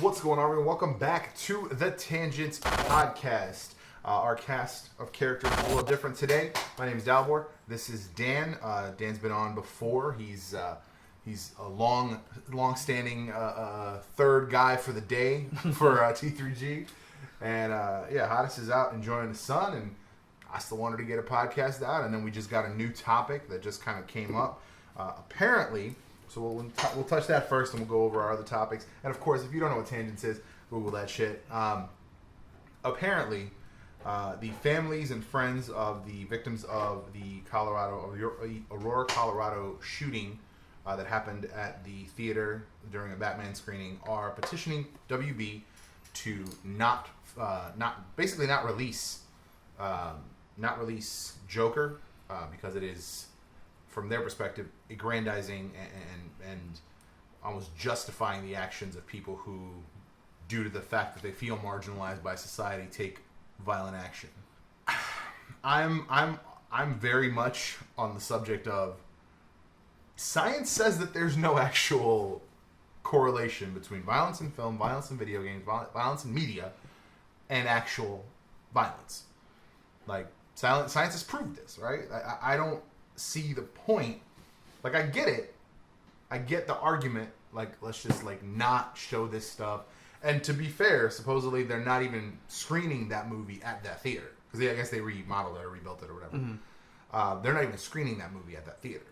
What's going on, everyone? Welcome back to the Tangents Podcast. Our cast of characters is a little different today. My name is Dalbor. This is Dan. Dan's been on before. He's a long-standing third guy for the day for T3G. And Hottest is out enjoying the sun, and I still wanted to get a podcast out. And then we just got a new topic that just kind of came up. Apparently, so we'll touch that first, and we'll go over our other topics. And of course, if you don't know what Tangents is, Google that shit. Apparently, the families and friends of the victims of the Aurora, Colorado shooting that happened at the theater during a Batman screening are petitioning WB to not release Joker because it is, from their perspective, aggrandizing and almost justifying the actions of people who, due to the fact that they feel marginalized by society, take violent action. I'm very much on the subject of science says that there's no actual correlation between violence in film, violence in video games, violence in media, and actual violence. Like, science has proved this, right? I don't see the point. Like, I get it. I get the argument. Like, let's just, not show this stuff. And to be fair, supposedly they're not even screening that movie at that theater. Because I guess they remodeled it or rebuilt it or whatever. Mm-hmm. They're not even screening that movie at that theater.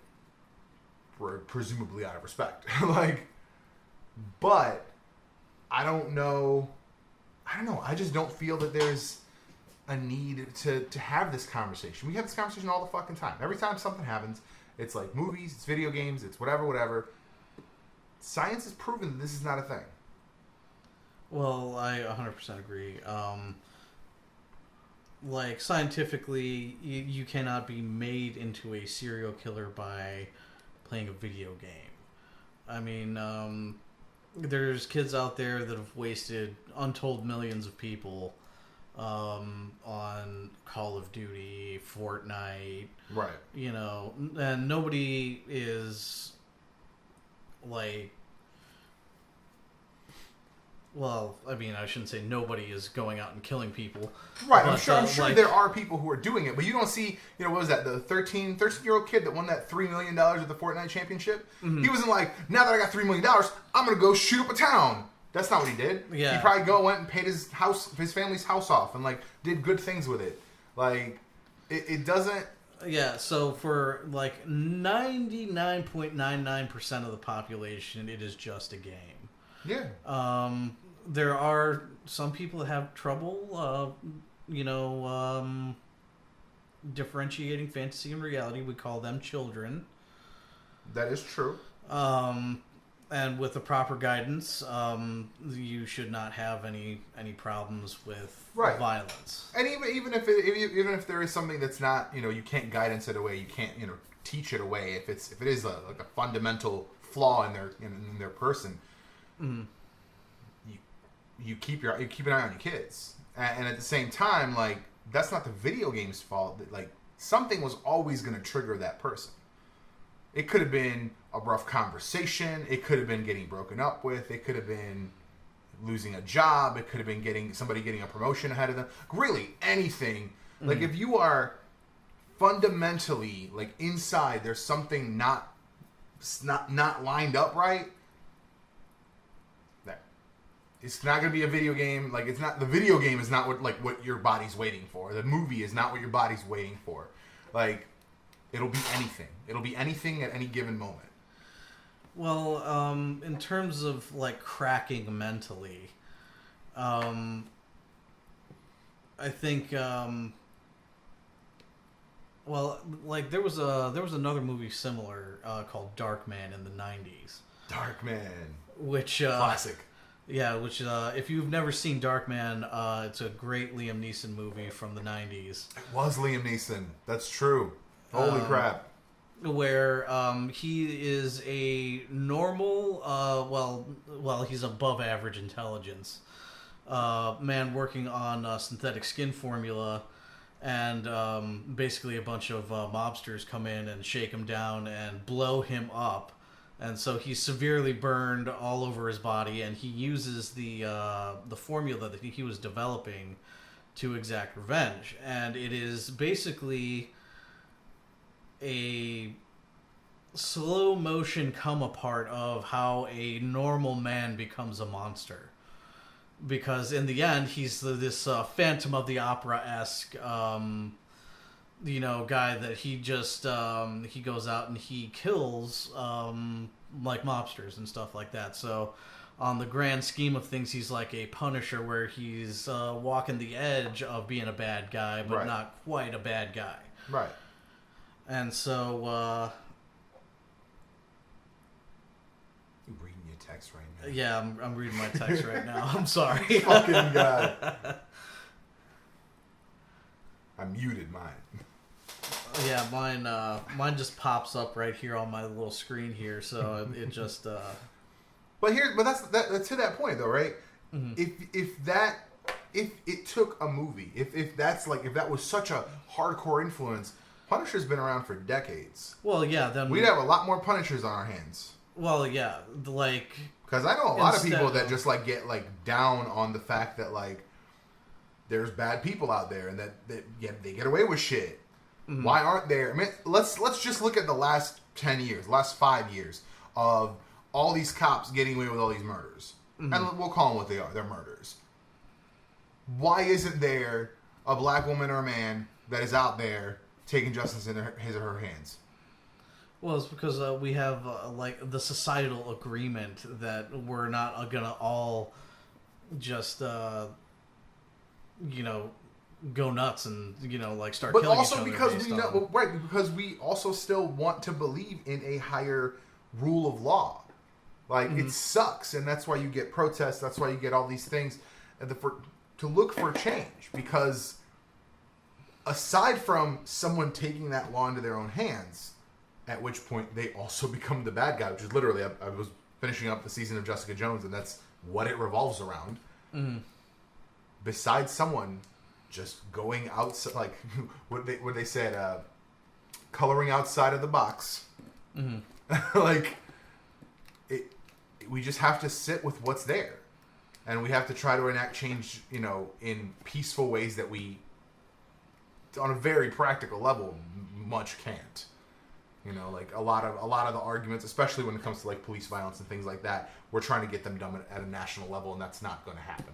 Presumably out of respect. But I don't know. I just don't feel that there's a need to have this conversation. We have this conversation all the fucking time. Every time something happens, it's like movies, it's video games, it's whatever. Science has proven that this is not a thing. Well, I 100% agree. Scientifically, you cannot be made into a serial killer by playing a video game. I mean, there's kids out there that have wasted untold millions of people on Call of Duty, Fortnite. Right. You know, and nobody is well, I mean, I shouldn't say nobody is going out and killing people. Right, but, I'm sure there are people who are doing it, but you don't see, what was that, the 13-year-old kid that won that $3 million at the Fortnite championship? Mm-hmm. He wasn't like, now that I got $3 million, I'm going to go shoot up a town. That's not what he did. Yeah. He probably went and paid his family's house off and, did good things with it. It doesn't... Yeah, so for, 99.99% of the population, it is just a game. Yeah. There are some people that have trouble, differentiating fantasy and reality. We call them children. That is true. And with the proper guidance, you should not have any problems with violence. And even if there is something that's not, you can't guidance it away, you can't, teach it away. If it is a fundamental flaw in their person. Mm-hmm. You keep an eye on your kids, and at the same time, that's not the video game's fault. Something was always going to trigger that person. It could have been a rough conversation. It could have been getting broken up with. It could have been losing a job. It could have been somebody getting a promotion ahead of them. Really, anything. Mm-hmm. If you are fundamentally inside, there's something not lined up right. It's not going to be a video game. It's not, the video game is not what your body's waiting for. The movie is not what your body's waiting for. It'll be anything. It'll be anything at any given moment. Well, in terms of cracking mentally, I think there was another movie similar called Darkman in the 90s. Darkman. Which classic. Yeah, which, if you've never seen Darkman, it's a great Liam Neeson movie from the 90s. It was Liam Neeson. That's true. Holy crap. Where he is a normal, he's above average intelligence, man working on synthetic skin formula, and basically a bunch of mobsters come in and shake him down and blow him up and so he's severely burned all over his body, and he uses the formula that he was developing to exact revenge, and it is basically a slow motion come apart of how a normal man becomes a monster. Because in the end, he's this Phantom of the Opera-esque, guy that he just he goes out and he kills like mobsters and stuff like that. So, on the grand scheme of things, he's like a Punisher, where he's walking the edge of being a bad guy, but not quite a bad guy. Right. And so, you reading your text right now? yeah, I'm reading my text right now. I'm sorry. Fucking God. I muted mine. Yeah, mine just pops up right here on my little screen here, so it just. But that's to that point though, right? Mm-hmm. If it took a movie, if that was such a hardcore influence, Punisher's been around for decades. Well, yeah, then we'd have a lot more Punishers on our hands. Well, yeah, like because I know a lot of people that just like get like down on the fact that like there's bad people out there and that they get away with shit. Mm-hmm. Why aren't there? I mean, let's just look at the last 10 years, last 5 years of all these cops getting away with all these murders. Mm-hmm. And we'll call them what they are. They're murders. Why isn't there a black woman or a man that is out there taking justice in his or her hands? Well, it's because we have like the societal agreement that we're not gonna all just go nuts and like start killing each other. But also because because we also still want to believe in a higher rule of law. Like it sucks, and that's why you get protests. That's why you get all these things, to look for change. Because aside from someone taking that law into their own hands, at which point they also become the bad guy, which is literally I was finishing up the season of Jessica Jones, and that's what it revolves around. Mm-hmm. Besides someone just going outside, like what they said, coloring outside of the box. Mm-hmm. Like we just have to sit with what's there, and we have to try to enact change, in peaceful ways that we, on a very practical level, much can't. Like a lot of the arguments, especially when it comes to like police violence and things like that, we're trying to get them done at a national level, and that's not going to happen.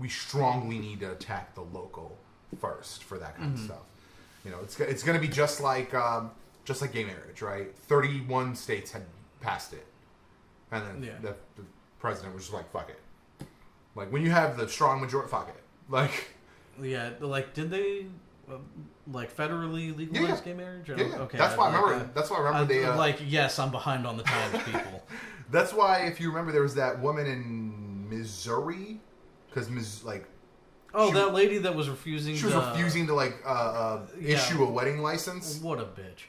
We strongly need to attack the local first for that kind of stuff. It's going to be just like gay marriage, right? 31 states had passed it, and then the president was just like, "Fuck it." Like when you have the strong majority, fuck it. Like, yeah, like did they federally legalize gay marriage? Yeah. Okay, that's why I remember. That's why I remember they yes, I'm behind on the times, people. That's why, if you remember, there was that woman in Missouri. Because that lady that was refusing. She was refusing to issue a wedding license. What a bitch!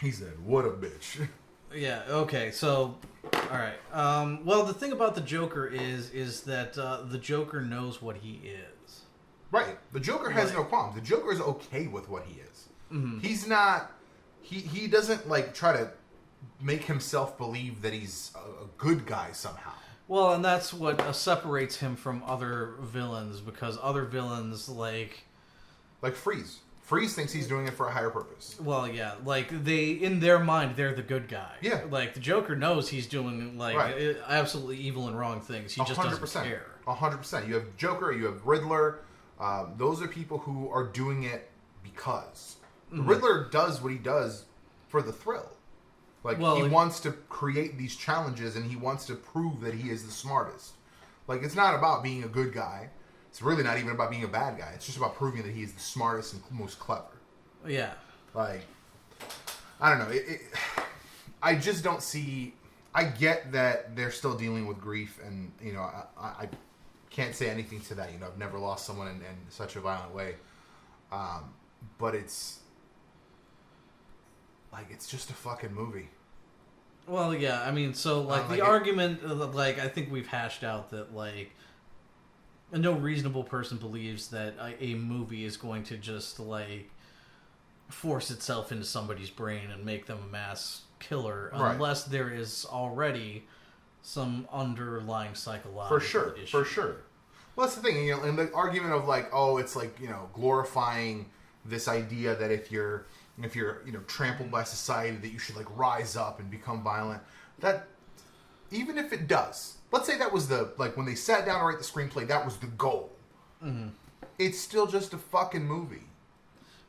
He said, "What a bitch." Yeah. Okay. So, all right. Well, the thing about the Joker is that the Joker knows what he is. Right. The Joker has no qualms. The Joker is okay with what he is. Mm-hmm. He's not. He doesn't try to make himself believe that he's a good guy somehow. Well, and that's what separates him from other villains, because other villains like Freeze. Freeze thinks he's doing it for a higher purpose. Well, yeah, they in their mind they're the good guy. Yeah, like the Joker knows he's doing absolutely evil and wrong things. He just 100%, doesn't care. 100%. You have Joker, you have Riddler. Those are people who are doing it because the Riddler does what he does for the thrill. He wants to create these challenges, and he wants to prove that he is the smartest. It's not about being a good guy. It's really not even about being a bad guy. It's just about proving that he is the smartest and most clever. Yeah. I don't know. I just don't see... I get that they're still dealing with grief, and, I can't say anything to that. I've never lost someone in such a violent way. But it's just a fucking movie. Well, yeah, I mean, so, the argument, I think we've hashed out that, no reasonable person believes that a movie is going to just, force itself into somebody's brain and make them a mass killer Right. unless there is already some underlying psychological issue. For sure. Well, that's the thing, you know, and the argument of like, oh, it's like, you know, glorifying this idea that if you're you know trampled by society that you should like rise up and become violent. That even if it does, let's say that was the like when they sat down to write the screenplay, that was the goal. Mm-hmm. It's still just a fucking movie.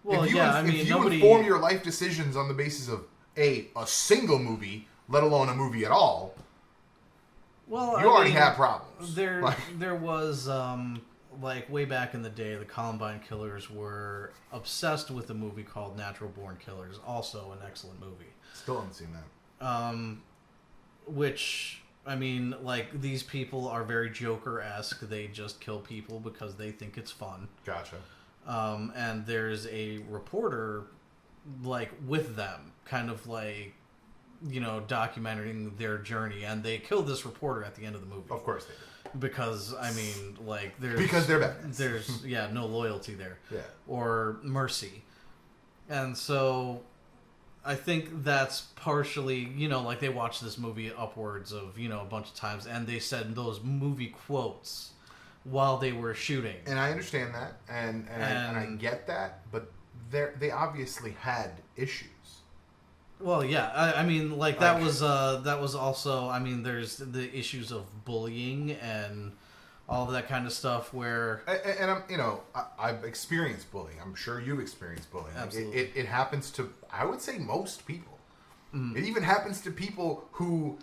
Well, if you, yeah, I mean, if you nobody inform your life decisions on the basis of a single movie, let alone a movie at all, well, you already have problems. There, Like- there was like way back in the day, the Columbine killers were obsessed with a movie called Natural Born Killers, also an excellent movie. Still haven't seen that. Which, I mean, like, these people are very Joker-esque. They just kill people because they think it's fun. Gotcha. And there's a reporter, like, with them, kind of like, you know, documenting their journey. And they kill this reporter at the end of the movie. Of course they do. Because, I mean, like, there's... Because they're bad. There's, yeah, no loyalty there. Yeah. Or mercy. And so... I think that's partially, you know, like they watched this movie upwards of, you know, a bunch of times, and they said those movie quotes while they were shooting. And I understand that, and I get that, but they obviously had issues. Well, yeah, I mean, like that was also, I mean, there's the issues of bullying and all of that kind of stuff where... And I'm, you know, I've experienced bullying. I'm sure you've experienced bullying. Absolutely. It happens to, I would say, most people. Mm. It even happens to people who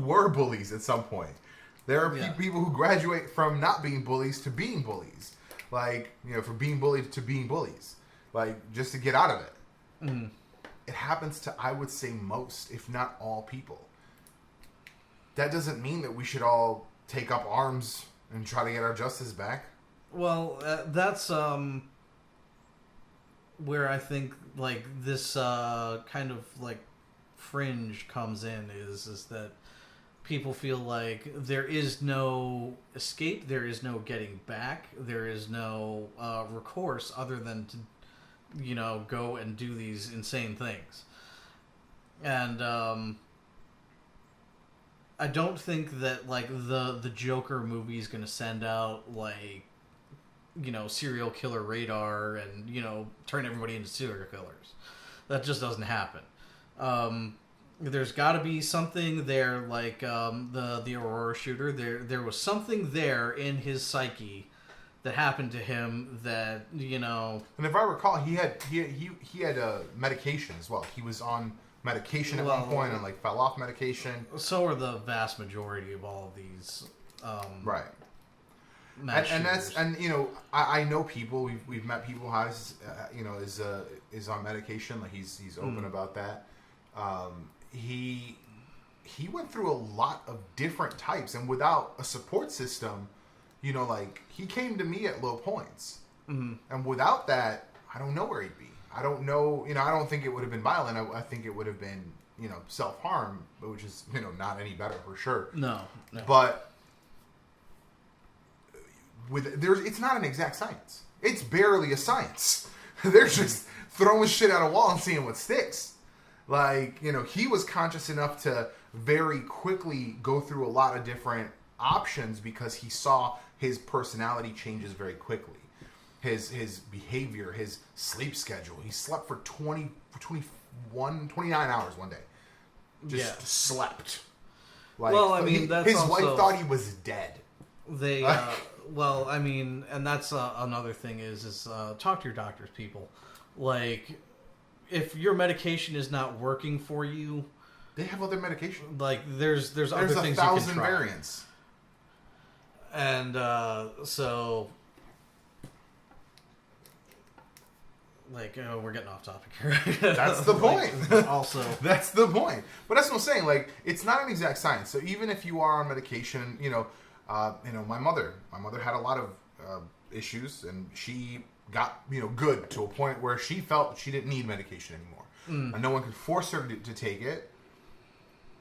were bullies at some point. There are people who graduate from not being bullies to being bullies. Like, you know, from being bullied to being bullies. Like, just to get out of it. Mm. It happens to, I would say, most, if not all people. That doesn't mean that we should all take up arms and try to get our justice back. Well, that's where I think like this kind of like fringe comes in is that people feel like there is no escape, there is no getting back, there is no recourse other than to, you know, go and do these insane things. And I don't think that like the Joker movie is going to send out like, you know, serial killer radar and, you know, turn everybody into serial killers. That just doesn't happen. There's got to be something there, like the Aurora shooter. There was something there in his psyche that happened to him that, you know. And if I recall, he had medication as well. He was on medication at one point and like fell off medication. So are the vast majority of all of these. Right. And that's you know I know people we've met people who has you know is on medication, like he's open about that. He went through a lot of different types, and without a support system, you know, like he came to me at low points, and without that, I don't know where he'd be. I don't know, you know, I don't think it would have been violent. I think it would have been, you know, self-harm, which is, you know, not any better for sure. No. But it's not an exact science. It's barely a science. They're just throwing shit at a wall and seeing what sticks. Like, you know, he was conscious enough to very quickly go through a lot of different options because he saw his personality changes very quickly. His behavior, his sleep schedule. He slept for 29 hours one day. Just slept. Like, well, I mean, that's his also, wife thought he was dead. They, well, I mean, and that's another thing is talk to your doctors, people. Like, if your medication is not working for you, they have other medication. Like, there's other things you can try. There's 1,000 variants. And so, like, we're getting off topic here. That's the point. Also, that's the point. But that's what I'm saying. Like, it's not an exact science. So even if you are on medication, you know, my mother had a lot of issues, and she got, you know, good to a point where she felt she didn't need medication anymore, and no one could force her to take it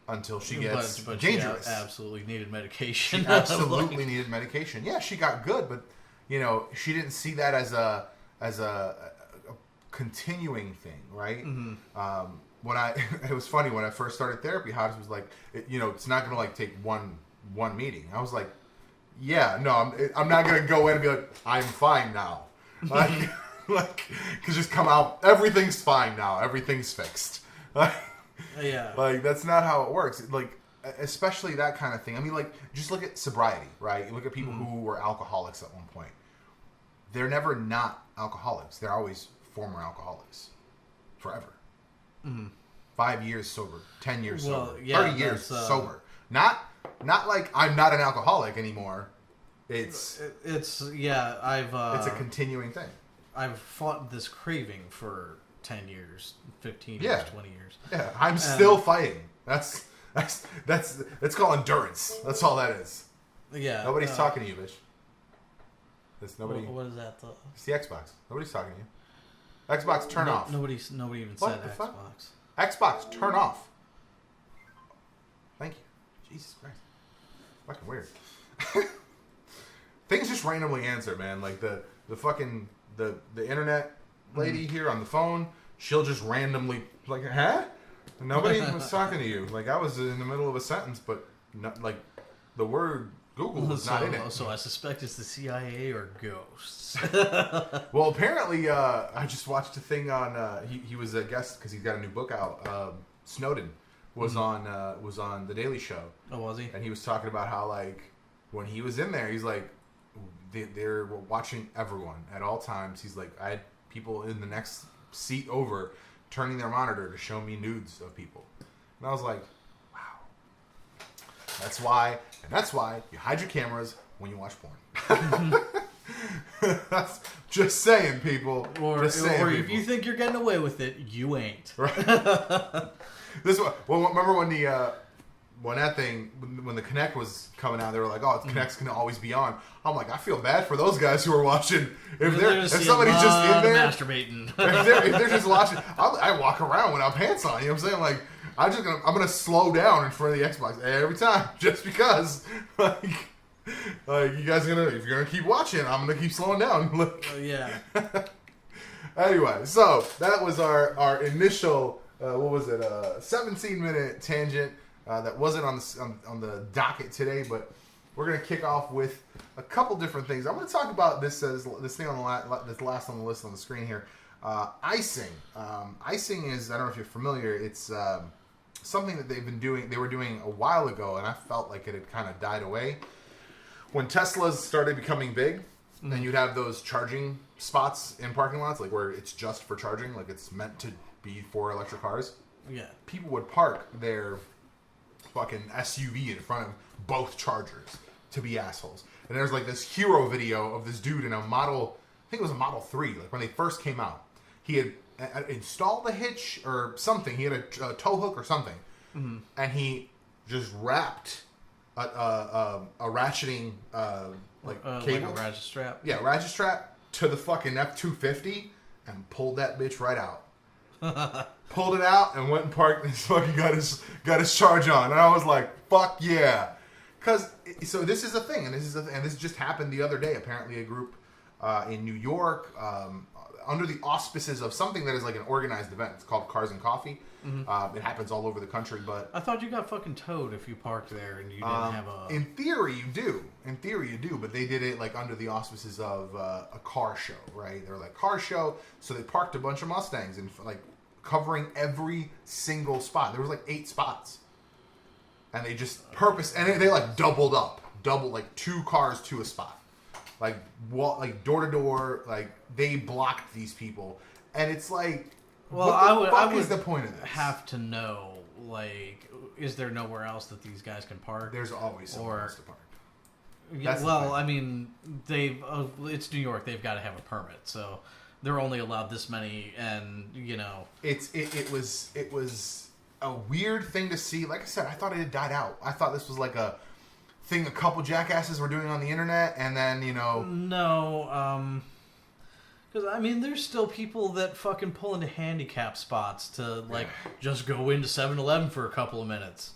until she gets dangerous. She absolutely needed medication. She absolutely needed medication. Yeah, she got good, but you know, she didn't see that as a continuing thing, right? Mm-hmm. When it was funny when I first started therapy, Hodges was like, it's not gonna like take one meeting. I was like, yeah, no, I'm not gonna go in and be like, I'm fine now, like cause just come out, everything's fine now, everything's fixed. Yeah. Like that's not how it works. Like especially that kind of thing. I mean, like just look at sobriety, right? You look at people who were alcoholics at one point. They're never not alcoholics. They're always former alcoholics, forever. 5 years sober, 10 years sober, 30 years sober. Not like I'm not an alcoholic anymore. It's it's a continuing thing. I've fought this craving for 10 years, 15 years, 20 years. Yeah, I'm still fighting. That's called endurance. That's all that is. Yeah. Nobody's talking to you, bitch. There's nobody. What is that though? It's the Xbox. Nobody's talking to you. Xbox, turn off. Nobody even What said the Xbox. fuck? Xbox, turn off. Thank you. Jesus Christ. Fucking weird. Things just randomly answer, man. Like the fucking the internet lady here on the phone, she'll just randomly like, huh? Nobody was talking to you. Like I was in the middle of a sentence, but not, like the word Google was not in it. So I suspect it's the CIA or ghosts. Well, apparently, I just watched a thing on. He was a guest because he's got a new book out. Snowden was on the Daily Show. Oh, was he? And he was talking about how like when he was in there, he's like they're watching everyone at all times. He's like, I had people in the next seat over turning their monitor to show me nudes of people, and I was like, wow. That's why you hide your cameras when you watch porn. That's just saying, people. Or people. if you think you're getting away with it, you ain't. Right. This one. Well, remember when when the Kinect was coming out, they were like, "Oh, Kinect's gonna always be on." I'm like, I feel bad for those guys who are watching. If somebody's just in there masturbating, if they're just watching, I walk around without pants on. You know what I'm saying? Like, I'm gonna slow down in front of the Xbox every time, just because. Like you guys if you're gonna keep watching, I'm gonna keep slowing down. Yeah. Anyway, so that was our initial 17-minute tangent that wasn't on the docket today, but we're gonna kick off with a couple different things. I'm gonna talk about this thing on this last on the list on the screen here. Icing. Icing is, I don't know if you're familiar. It's something that they were doing a while ago, and I felt like it had kind of died away. When Teslas started becoming big, and you'd have those charging spots in parking lots, like where it's just for charging, like it's meant to be for electric cars. Yeah. People would park their fucking SUV in front of both chargers to be assholes. And there's like this hero video of this dude in a Model, I think it was a Model 3, like when they first came out. He had installed a hitch or something. He had a tow hook or something. Mm-hmm. And he just wrapped a ratcheting cable. Like a ratchet strap? Yeah, ratchet strap to the fucking F-250 and pulled that bitch right out. Pulled it out and went and parked and fucking got his charge on. And I was like, fuck yeah. So this is a thing, and this just happened the other day. Apparently a group in New York, under the auspices of something that is like an organized event. It's called Cars and Coffee. Mm-hmm. It happens all over the country, but I thought you got fucking towed if you parked there and you didn't have a. In theory, you do. But they did it like under the auspices of a car show, right? They're like car show, so they parked a bunch of Mustangs and like covering every single spot. There was like 8 spots, and they just and they like doubled like 2 cars to a spot, like door to door. Like they blocked these people, and it's like. Well, what is the point of this? Have to know, like, is there nowhere else that these guys can park? There's always somewhere else to park. Yeah, well, I mean, it's New York. They've got to have a permit, so they're only allowed this many, and it was a weird thing to see. Like I said, I thought it had died out. I thought this was like a thing a couple jackasses were doing on the internet, and then no. Because, I mean, there's still people that fucking pull into handicap spots to, like, just go into 7-Eleven for a couple of minutes.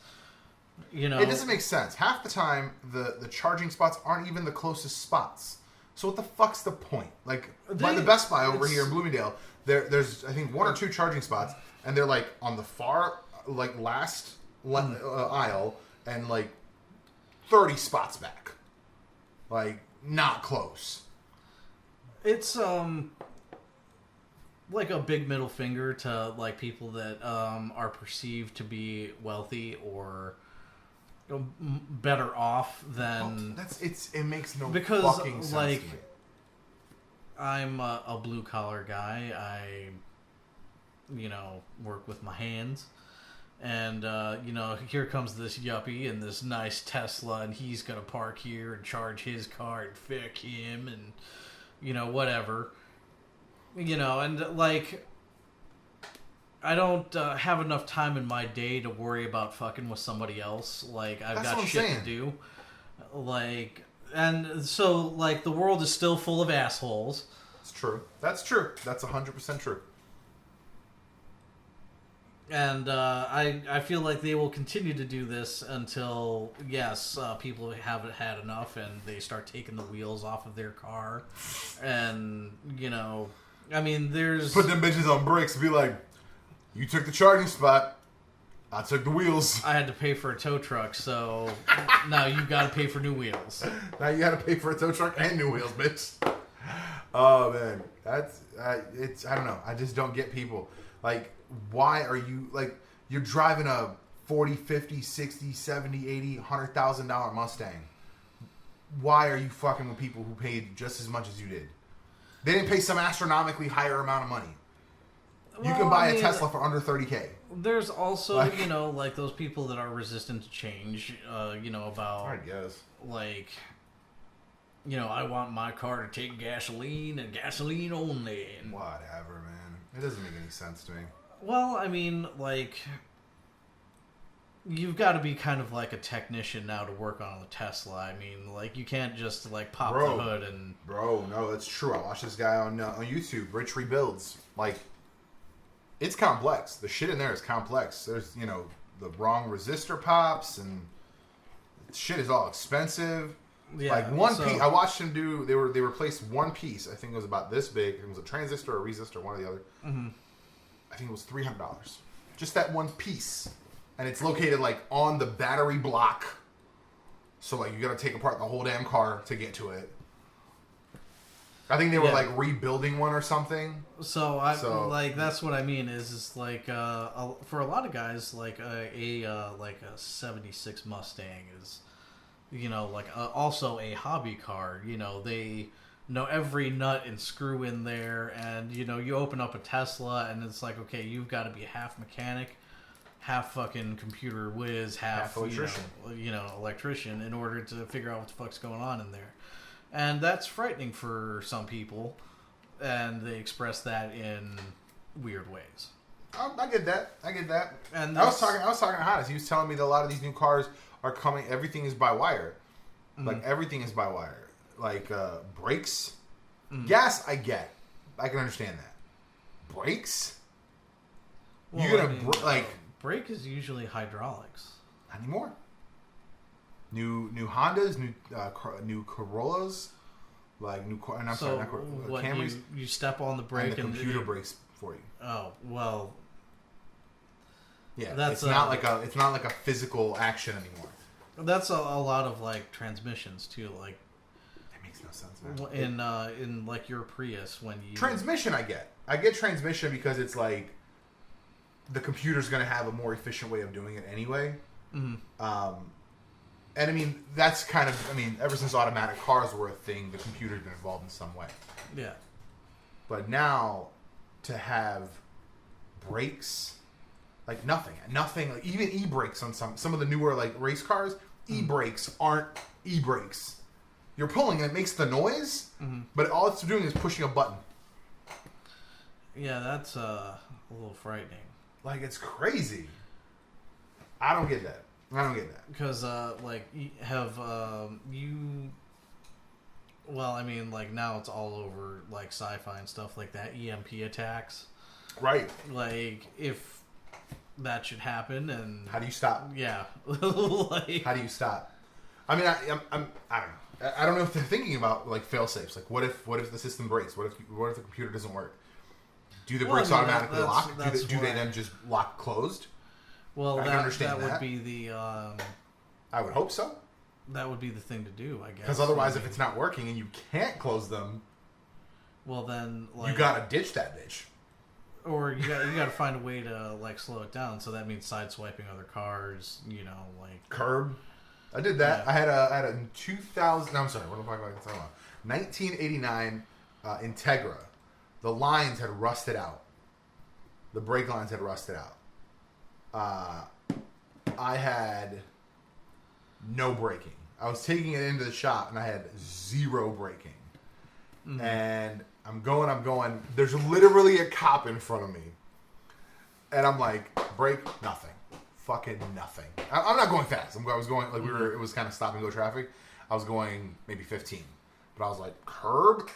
It doesn't make sense. Half the time, the charging spots aren't even the closest spots. So what the fuck's the point? Like, by the Best Buy over here in Bloomingdale, There's I think 1 or 2 charging spots, and they're like on the far like last aisle and like 30 spots back, like not close. It's like a big middle finger to like people that are perceived to be wealthy or better off than It makes no because fucking sense like to me. I'm a blue collar guy. I work with my hands. And, here comes this yuppie in this nice Tesla, and he's going to park here and charge his car and fuck him and, whatever. And, like, I don't have enough time in my day to worry about fucking with somebody else. Like, I've got shit to do. Like, and so, like, the world is still full of assholes. It's true. That's true. That's 100% true. And I feel like they will continue to do this until, yes, people haven't had enough and they start taking the wheels off of their car. And, there's... Put them bitches on brakes and be like, you took the charging spot, I took the wheels. I had to pay for a tow truck, so now you got to pay for new wheels. Now you got to pay for a tow truck and new wheels, bitch. Oh, man. It's, I don't know. I just don't get people. Like... Why are you, like, you're driving a 40, 50, 60, 70, 80, $100,000 Mustang. Why are you fucking with people who paid just as much as you did? They didn't pay some astronomically higher amount of money. Well, you can buy a Tesla for under $30K. There's also, like those people that are resistant to change, about... I guess. Like, I want my car to take gasoline and gasoline only. And, whatever, man. It doesn't make any sense to me. Well, like, you've got to be kind of like a technician now to work on a Tesla. I mean, like, you can't just, like, pop the hood and... Bro, no, that's true. I watched this guy on YouTube, Rich Rebuilds. Like, it's complex. The shit in there is complex. There's, the wrong resistor pops, and shit is all expensive. Yeah, like, piece... I watched him do... They replaced one piece. I think it was about this big. It was a transistor or a resistor, one or the other. Mm-hmm. I think it was $300. Just that one piece. And it's located, like, on the battery block. So, like, you gotta take apart the whole damn car to get to it. I think they were, like, rebuilding one or something. So, like, that's what I mean is like, for a lot of guys, like, a 76 Mustang is, also a hobby car. They... know every nut and screw in there, and you open up a Tesla and it's like, okay, you've got to be half mechanic, half fucking computer whiz, half electrician, electrician in order to figure out what the fuck's going on in there. And that's frightening for some people, and they express that in weird ways. I get that. And I was talking to Hannes. He was telling me that a lot of these new cars are coming. Everything is by wire. Mm-hmm. Like, everything is by wire. Like, brakes. Gas, I get. I can understand that. Brakes? Well, you're gonna, brake is usually hydraulics. Not anymore. New Hondas, new Corollas, like new... And I'm sorry, not Camrys. You step on the brake and the computer brakes for you. Oh, well... Yeah, it's not like a physical action anymore. That's a lot of, like, transmissions, too, like... Makes no sense, man. In like your Prius when you... Transmission, I get transmission because it's like the computer's going to have a more efficient way of doing it anyway. Mm-hmm. And I mean, that's kind of, ever since automatic cars were a thing, the computer's been involved in some way. Yeah. But now to have brakes, like nothing, like even e-brakes on some of the newer like race cars, e-brakes aren't e-brakes. You're pulling and it makes the noise, but all it's doing is pushing a button. Yeah, that's a little frightening. Like, it's crazy. I don't get that. Because, like, now it's all over, like, sci-fi and stuff like that, EMP attacks. Right. Like, if that should happen and... How do you stop? Yeah. Like... How do you stop? I don't know. I don't know if they're thinking about, like, fail-safes. Like, what if the system breaks? What if the computer doesn't work? Do the Well, brakes I mean, automatically lock? that's Do they why- then just lock closed? Well, I can understand would that. be the I would hope so. that would be the thing to do, I guess. Because otherwise, I if mean, it's not working and you can't close them, well then like you gotta ditch that bitch. or you got to find a way to like slow it down. So that means sideswiping other cars. Like Curb. I did that. Yeah. I had a 2000. No, I'm sorry. What am I talking about? 1989 Integra. The lines had rusted out. The brake lines had rusted out. I had no braking. I was taking it into the shop and I had zero braking. Mm-hmm. And I'm going. There's literally a cop in front of me. And I'm like, brake, nothing. Fucking nothing. I'm not going fast. I was going, like, it was kind of stop and go traffic. I was going maybe 15. But I was like, curb?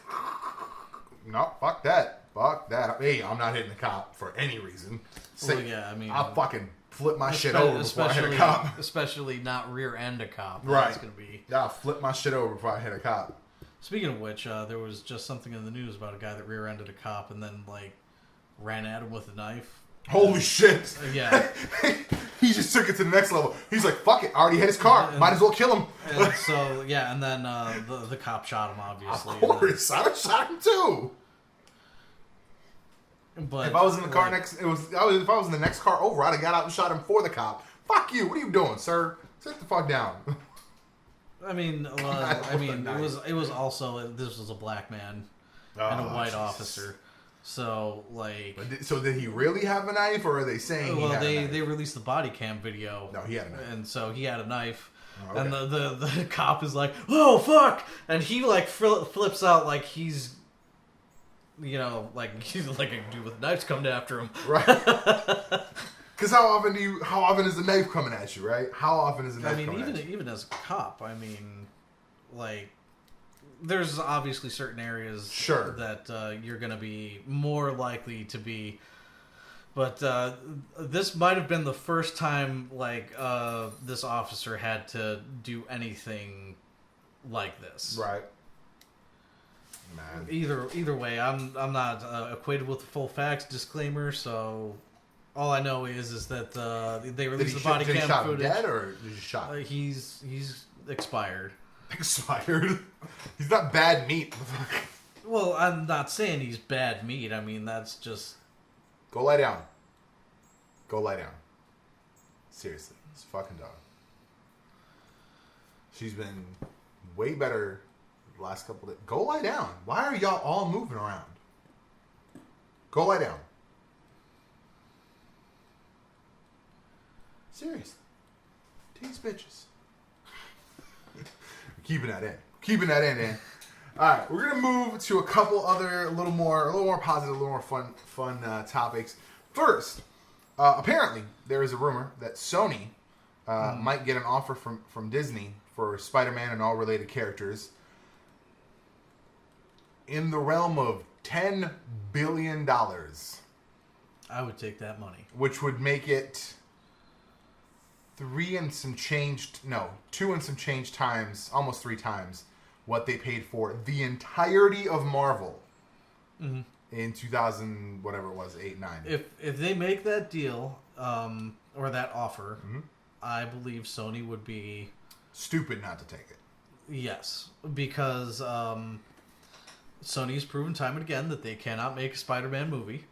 No, fuck that. Fuck that. Hey, I'm not hitting the cop for any reason. Well, yeah, I mean, I'll fucking flip my shit over before I hit a cop. Especially not rear end a cop. Right. That's gonna be. Yeah, I'll flip my shit over before I hit a cop. Speaking of which, there was just something in the news about a guy that rear ended a cop and then like ran at him with a knife. Holy shit. Yeah. He just took it to the next level. He's like, fuck it. I already hit his car. Might as well kill him. And so yeah, and then the cop shot him, obviously. Of course. I would have shot him too. But If I was in the car like, if I was in the next car over, I'd have got out and shot him for the cop. Fuck you. What are you doing, sir? Sit the fuck down. I mean, it was also this was a black man and a white Jesus. officer. So like, So did he really have a knife, or are they saying he well, had a knife? they released the body cam video. No, he had a knife. And so he had a knife. Oh, okay. And the cop is like, "Oh fuck!" And he like flips out like he's, like he's like a dude with knives coming after him. Right. Because how often is the knife coming at you, right? How often is the knife coming at you? even as a cop, I mean, like, there's obviously certain areas Sure. that you're going to be more likely to be. But this might have been the first time, like, this officer had to do anything like this. Right. Man. Either way, I'm not acquainted with the full facts. Disclaimer. So all I know is that they released the body Did he cam shot him footage. dead or did he shot? He's expired. Expired. He's not bad meat. Well, I'm not saying he's bad meat. I mean, that's just... Go lie down. Go lie down. Seriously, this fucking dog. She's been way better the last couple of days. Go lie down. Why are y'all all moving around? Go lie down. Seriously. These bitches. Keeping that in. Keeping that in, man. Alright, we're gonna move to a couple other a little more positive, a little more fun topics. First, apparently there is a rumor that Sony might get an offer from Disney for Spider-Man and all related characters in the realm of $10 billion, I would take that money. which would make it 2 and some change times, almost 3 times what they paid for the entirety of Marvel in 2000, whatever it was, 8, 9. If they make that deal or that offer, I believe Sony would be Stupid not to take it. yes, because Sony's proven time and again that they cannot make a Spider-Man movie.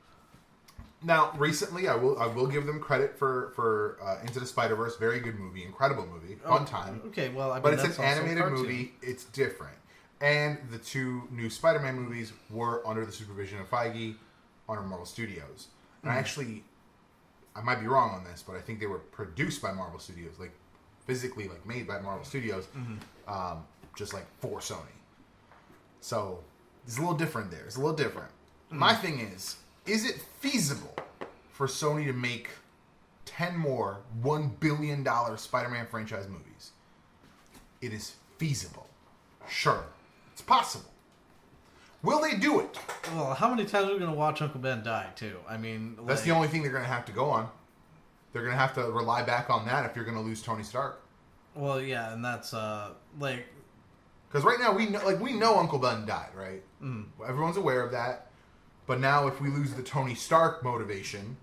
Now, recently, I will give them credit for Into the Spider-Verse. Very good movie, incredible movie, fun time. Okay, well, I mean, But it's that's an also a animated cartoon. movie. It's different. And the 2 new Spider-Man movies were under the supervision of Feige, under Marvel Studios. And I might be wrong on this, but I think they were produced by Marvel Studios, like physically, like made by Marvel Studios, just like for Sony. So it's a little different there. It's a little different. My thing is it feasible for Sony to make 10 more $1 billion Spider-Man franchise movies? It is feasible. Sure. It's possible. Will they do it? Well, how many times are we going to watch Uncle Ben die, too? I mean... That's the only thing they're going to have to go on. They're going to have to rely back on that if you're going to lose Tony Stark. Well, yeah, and that's, like... Because right now, we know Uncle Ben died, right? Everyone's aware of that. But now, if we lose the Tony Stark motivation,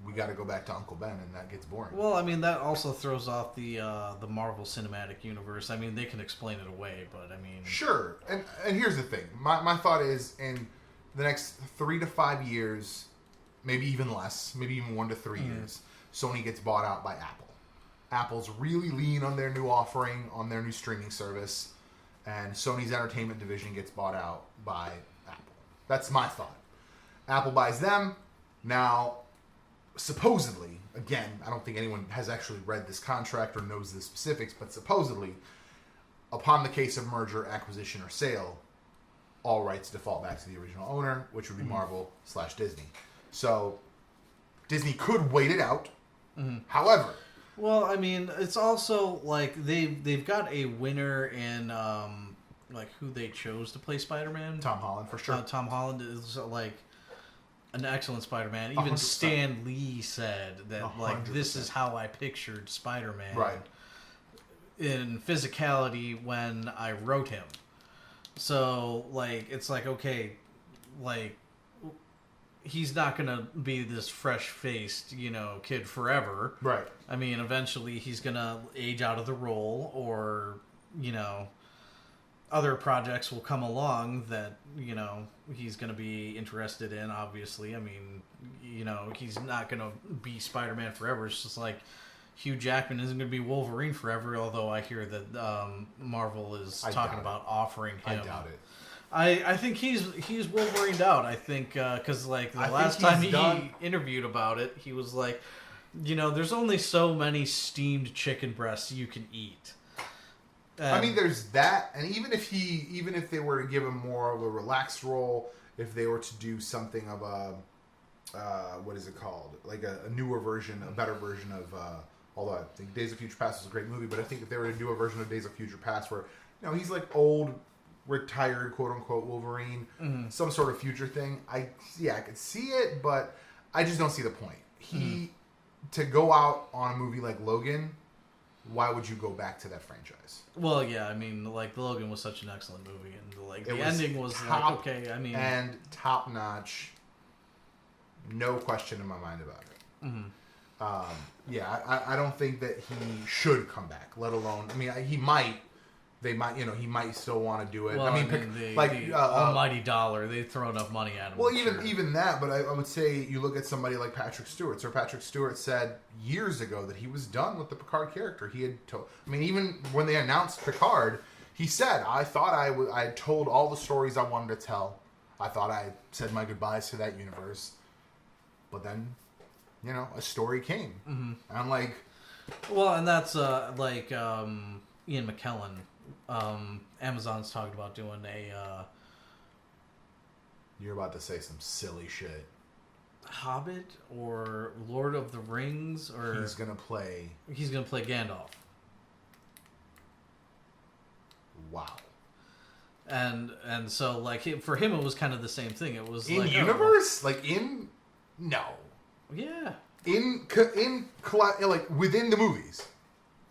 we got to go back to Uncle Ben, and that gets boring. Well, I mean, that also throws off the Marvel Cinematic Universe. I mean, they can explain it away, but I mean... Sure. And here's the thing. My thought is, in the next 3 to 5 years, maybe even less, maybe even 1 to 3 years, Sony gets bought out by Apple. Apple's really lean on their new offering, on their new streaming service, and Sony's entertainment division gets bought out by Apple. That's my thought. Apple buys them. Now, supposedly, again, I don't think anyone has actually read this contract or knows the specifics, but supposedly, upon the case of merger, acquisition, or sale, all rights default back to the original owner, which would be Marvel/Disney. So, Disney could wait it out. However... Well, I mean, it's also like they've got a winner in like who they chose to play Spider-Man. Tom Holland, for sure. Tom Holland is like an excellent Spider-Man. Even 100%. Stan Lee said that like 100%. this is how I pictured Spider-Man Right. in physicality when I wrote him. So like it's like okay, like he's not gonna be this fresh-faced, kid forever. Right. I mean, eventually he's gonna age out of the role, or other projects will come along that he's gonna be interested in. Obviously, I mean, he's not gonna be Spider-Man forever. It's just like Hugh Jackman isn't gonna be Wolverine forever. Although I hear that Marvel is talking about offering him. I doubt it. I think he's Wolverined out. I think because like the last time he interviewed about it, he was like, there's only so many steamed chicken breasts you can eat. I mean, there's that, and even if they were to give him more of a relaxed role, if they were to do something of a what is it called, like a newer version, a better version of, although I think Days of Future Past was a great movie, but I think if they were to do a version of Days of Future Past where he's like old, retired, quote unquote Wolverine, some sort of future thing, I could see it, but I just don't see the point. To go out on a movie like Logan, why would you go back to that franchise? Well, yeah, I mean, like Logan was such an excellent movie, and like the was ending was top like okay. I mean, and top notch, no question in my mind about it. I don't think that he should come back. Let alone, I mean, he might. They might, he might still want to do it. Well, I mean, the almighty dollar, they throw enough money at him. Well, even that, but I would say you look at somebody like Patrick Stewart. Sir Patrick Stewart said years ago that he was done with the Picard character. He had told, I mean, even when they announced Picard, he said, I thought I had told all the stories I wanted to tell. I thought I said my goodbyes to that universe. But then, a story came. And I'm like... Well, and that's like Ian McKellen. Amazon's talking about doing a You're about to say some silly shit. Hobbit or Lord of the Rings, or He's gonna play Gandalf. Wow. And so like for him it was kind of the same thing. It was in like universe, no. Yeah. Like within the movies.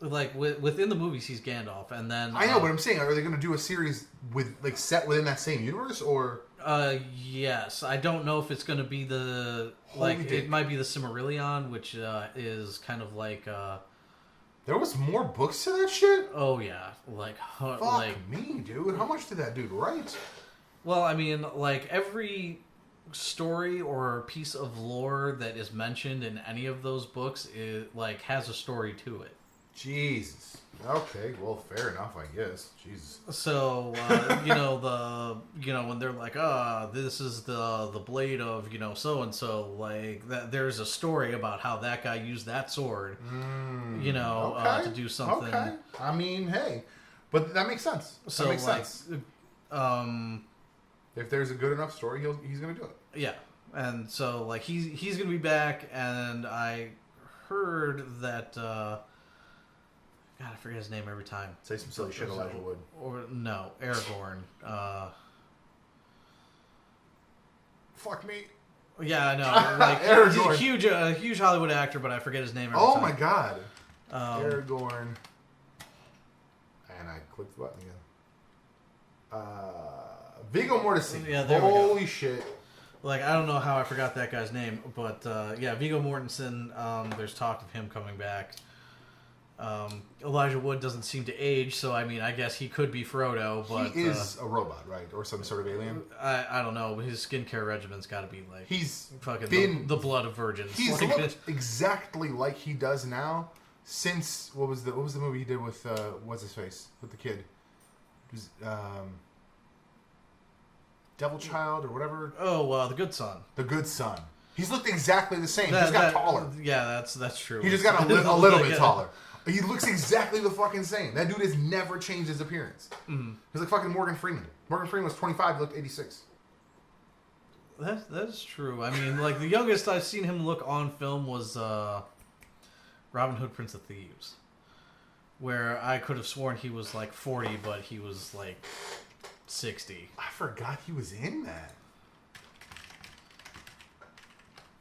Like within the movies, he's Gandalf, and then I know, but I'm saying, are they going to do a series with set within that same universe, or? Yes, I don't know if it's going to be the it might be the Silmarillion, which is kind of like. There was more books to that shit. Oh yeah, Fuck me, dude. How much did that dude write? Well, I mean, like every story or piece of lore that is mentioned in any of those books has a story to it. Jesus. Okay, well, fair enough, I guess. Jesus. So, when they're like, this is the blade of, so-and-so, like, that there's a story about how that guy used that sword, to do something. Okay. I mean, hey. But that makes sense. So, that makes sense. If there's a good enough story, he's going to do it. Yeah. And so, like, he's going to be back, and I heard that... God, I forget his name every time. Say some silly shit, Elijah Wood. Or, no, Aragorn. Fuck me. Yeah, I know. Like, Aragorn. He's a huge Hollywood actor, but I forget his name every time. Oh my god. Aragorn. And I clicked the button again. Viggo Mortensen. Yeah, there we go. Holy shit. Like, I don't know how I forgot that guy's name, but yeah, Viggo Mortensen. There's talk of him coming back. Elijah Wood doesn't seem to age, so I mean, I guess he could be Frodo. But he is a robot, right, or some sort of alien. I don't know. His skincare regimen's got to be like He's fucking been the blood of virgins. He's like, looked exactly like he does now since what was the movie he did with what's his face with the kid? It was, Devil Child or whatever. Oh, The Good Son. The Good Son. He's looked exactly the same. He just got taller. Yeah, that's true. He just got a little bit taller. He looks exactly the fucking same. That dude has never changed his appearance. Mm-hmm. He's like fucking Morgan Freeman. Morgan Freeman was 25. He looked 86. That's true. I mean, like, the youngest I've seen him look on film was Robin Hood, Prince of Thieves, where I could have sworn he was like 40, but he was like 60. I forgot he was in that.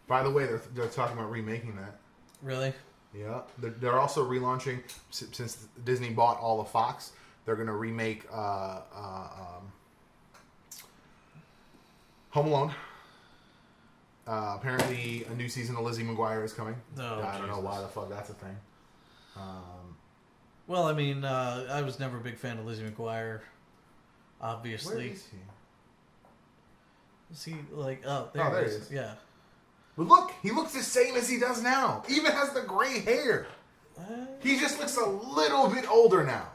By the way, they're talking about remaking that. Really? Yeah. They're also relaunching, since Disney bought all of Fox, they're going to remake Home Alone. Apparently, a new season of Lizzie McGuire is coming. Oh, I don't know why the fuck that's a thing. Well, I mean, I was never a big fan of Lizzie McGuire, obviously. Where is he? Is he, like, there there he he is. is. Yeah. But look, he looks the same as he does now. Even has the gray hair. He just looks a little bit older now.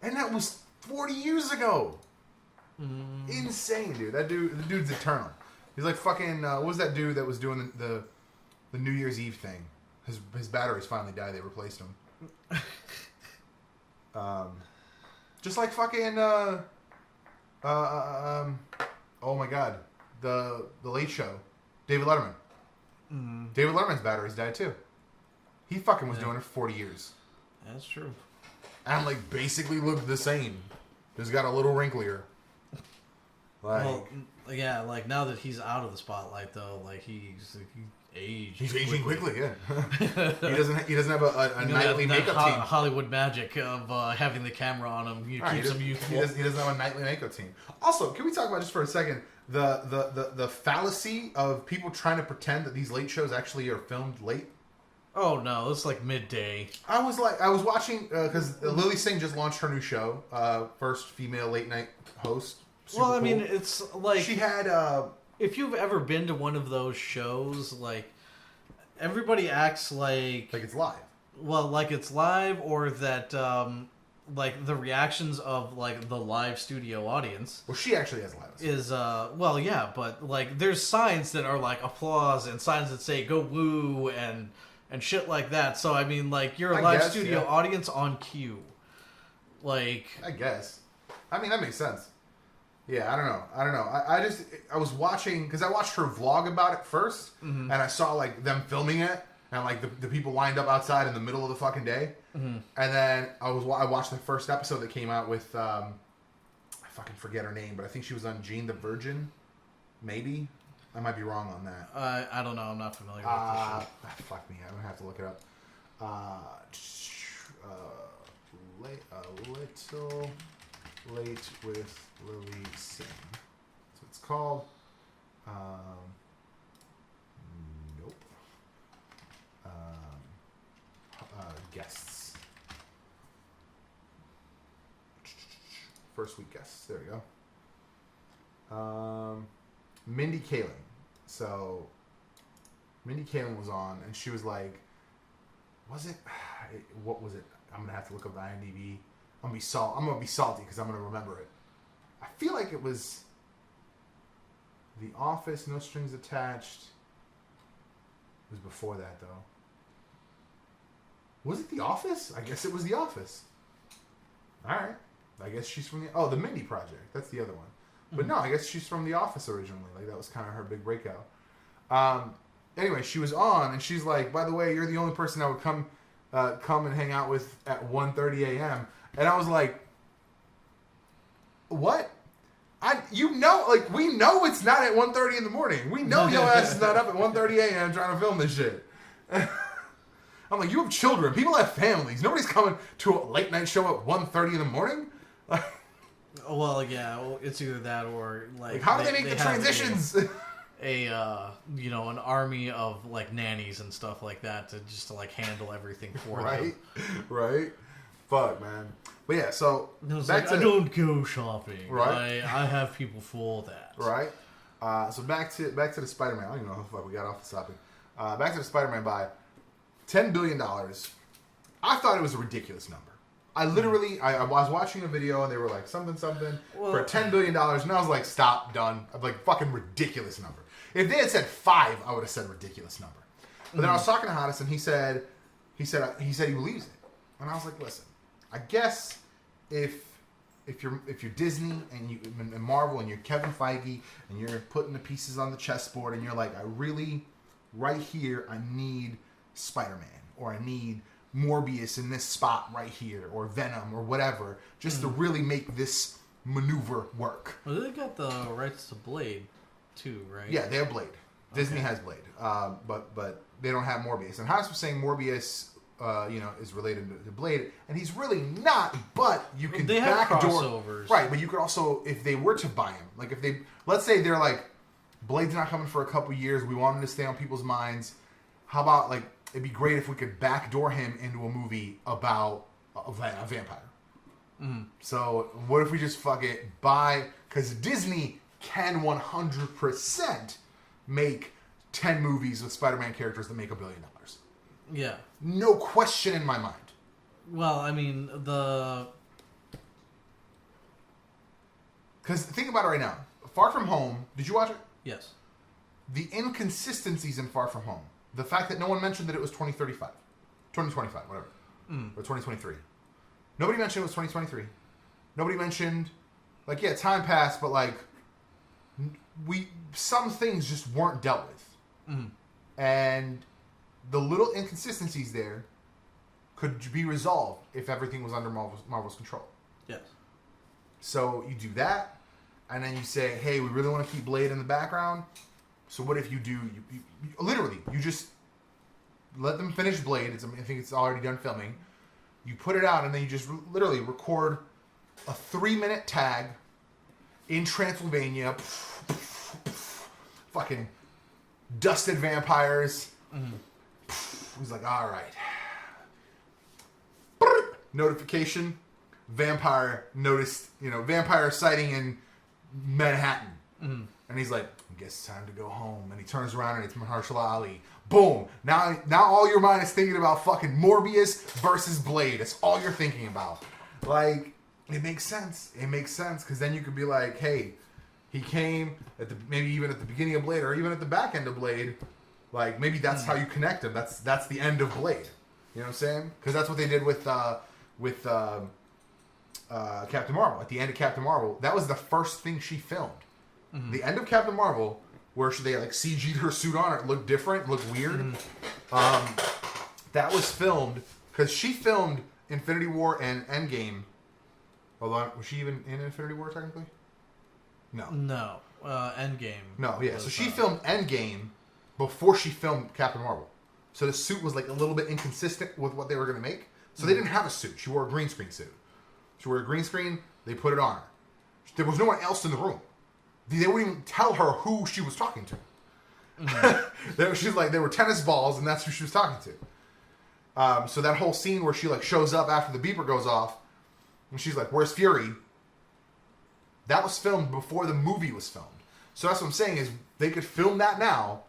And that was 40 years ago. Insane, dude. The dude's eternal. He's like fucking, what was that dude that was doing the New Year's Eve thing? His batteries finally died. They replaced him. Just like fucking, oh my god. The Late Show. David Letterman. David Letterman's batteries died too. He fucking was doing it for 40 years. That's true. And like basically looked the same. Just got a little wrinklier. Like, Well, yeah, like now that he's out of the spotlight, though, like he aged. he's aging quickly, yeah. he doesn't have a nightly that makeup team. Hollywood magic of having the camera on him keeps him youthful. He doesn't have a nightly makeup team. Also, can we talk about just for a second the fallacy of people trying to pretend that these late shows actually are filmed late? Oh no, it's like midday. I was watching because Lily Singh just launched her new show, first female late night host. Super Well, I mean, cool. it's like She had if you've ever been to one of those shows, like everybody acts like it's live. well, like it's live, or that like the reactions of like the live studio audience Well, she actually has live. is well, yeah, but like there's signs that are like applause and signs that say go woo and shit like that. So I mean, like you're a I live guess, studio yeah. audience on cue. Like I guess. I mean, that makes sense. Yeah, I don't know. I was watching because I watched her vlog about it 1st, and I saw like them filming it, and like the people lined up outside in the middle of the fucking day, and then I watched the first episode that came out with I fucking forget her name, but I think she was on Jane the Virgin, maybe. I might be wrong on that. I don't know. I'm not familiar with the show. Fuck me, I'm gonna have to look it up. Little Late with Lily Singh. So it's called. Nope. Guests. First week guests. There we go. Mindy Kaling. So Mindy Kaling was on, and she was like, "Was it? What was it? I'm gonna have to look up the IMDb. I'm gonna be salty because I'm gonna remember it. I feel like it was The Office, No Strings Attached. It was before that though. Was it The Office? I guess it was The Office. All right. I guess she's from the Mindy Project. That's the other one. But no, I guess she's from The Office originally. Like that was kind of her big breakout. Anyway, she was on, and she's like, "By the way, you're the only person I would come and hang out with at 1:30 a.m." And I was like, "What? We know it's not at 1:30 in the morning. We know your ass is not up at 1:30 a.m. trying to film this shit." I'm like, "You have children. People have families. Nobody's coming to a late night show at 1:30 in the morning." Well, yeah, well, it's either that or Like, how do they make the have transitions? an army of like nannies and stuff like that to like handle everything for right, them. right. Fuck, man. But yeah, so I don't go shopping. Right. I have people for that. Right. So back to the Spider-Man. I don't even know how the fuck we got off this topic. Back to the Spider-Man buy. $10 billion. I thought it was a ridiculous number. I literally, I was watching a video and they were like something for $10 billion, and I was like, stop, done. I'm like, fucking ridiculous number. If they had said 5, I would have said ridiculous number. But then I was talking to Hodis and he said he believes it, and I was like, listen, I guess if you're Disney and Marvel and you're Kevin Feige and you're putting the pieces on the chessboard and you're like, I really, right here, I need Spider-Man, or I need Morbius in this spot right here, or Venom, or whatever, just to really make this maneuver work. Well, they got the rights to Blade, too, right? Yeah, they have Blade. Disney has Blade, but they don't have Morbius. And Hans was saying Morbius, is related to Blade, and he's really not. But you can they have backdoor, crossovers, right? But you could also, if they were to buy him, like if they, let's say they're like, Blade's not coming for a couple years, we want him to stay on people's minds. How about like, it'd be great if we could backdoor him into a movie about a vampire. So what if we just fuck it, because Disney can 100% make 10 movies with Spider-Man characters that make $1 billion. Yeah. No question in my mind. Well, I mean, Because think about it right now. Far From Home, did you watch it? Yes. The inconsistencies in Far From Home. The fact that no one mentioned that it was 2025. 2025, whatever. Or 2023. Nobody mentioned it was 2023. Nobody mentioned, like, yeah, time passed, but, like, some things just weren't dealt with. And the little inconsistencies there could be resolved if everything was under Marvel's control. Yes. So you do that, and then you say, hey, we really want to keep Blade in the background. So what if you do, you just let them finish Blade. I think it's already done filming. You put it out, and then you just literally record a 3-minute tag in Transylvania. Fucking dusted vampires. He's like, all right. Notification. Vampire noticed, vampire sighting in Manhattan. And he's like, I guess it's time to go home. And he turns around and it's Mahershala Ali. Boom. Now all your mind is thinking about fucking Morbius versus Blade. That's all you're thinking about. Like, it makes sense. It makes sense. Because then you could be like, hey, he came maybe even at the beginning of Blade or even at the back end of Blade. Like, maybe that's how you connect them. That's the end of Blade. You know what I'm saying? Because that's what they did with Captain Marvel. At the end of Captain Marvel, that was the first thing she filmed. The end of Captain Marvel, where they like CG'd her suit on, it looked different, looked weird. That was filmed because she filmed Infinity War and Endgame. Hold on, was she even in Infinity War technically? No. No. Endgame. No, yeah. So she filmed Endgame before she filmed Captain Marvel. So the suit was like a little bit inconsistent with what they were going to make. So they didn't have a suit. She wore a green screen suit. She wore a green screen. They put it on her. There was no one else in the room. They wouldn't even tell her who she was talking to. She's like, they were tennis balls, and that's who she was talking to. So that whole scene where she like shows up after the beeper goes off, and she's like, "Where's Fury?" That was filmed before the movie was filmed. So that's what I'm saying is they could film that now,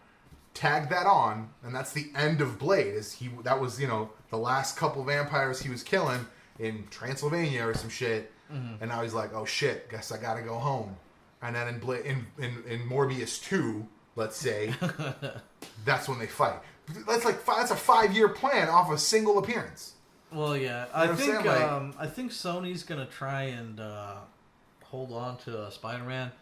tag that on, and that's the end of Blade. That was the last couple vampires he was killing in Transylvania or some shit, and now he's like, "Oh shit, guess I gotta go home." And then in Morbius 2, let's say, that's when they fight. That's a 5-year plan off a single appearance. Well, yeah, I think Sony's gonna try and hold on to Spider-Man.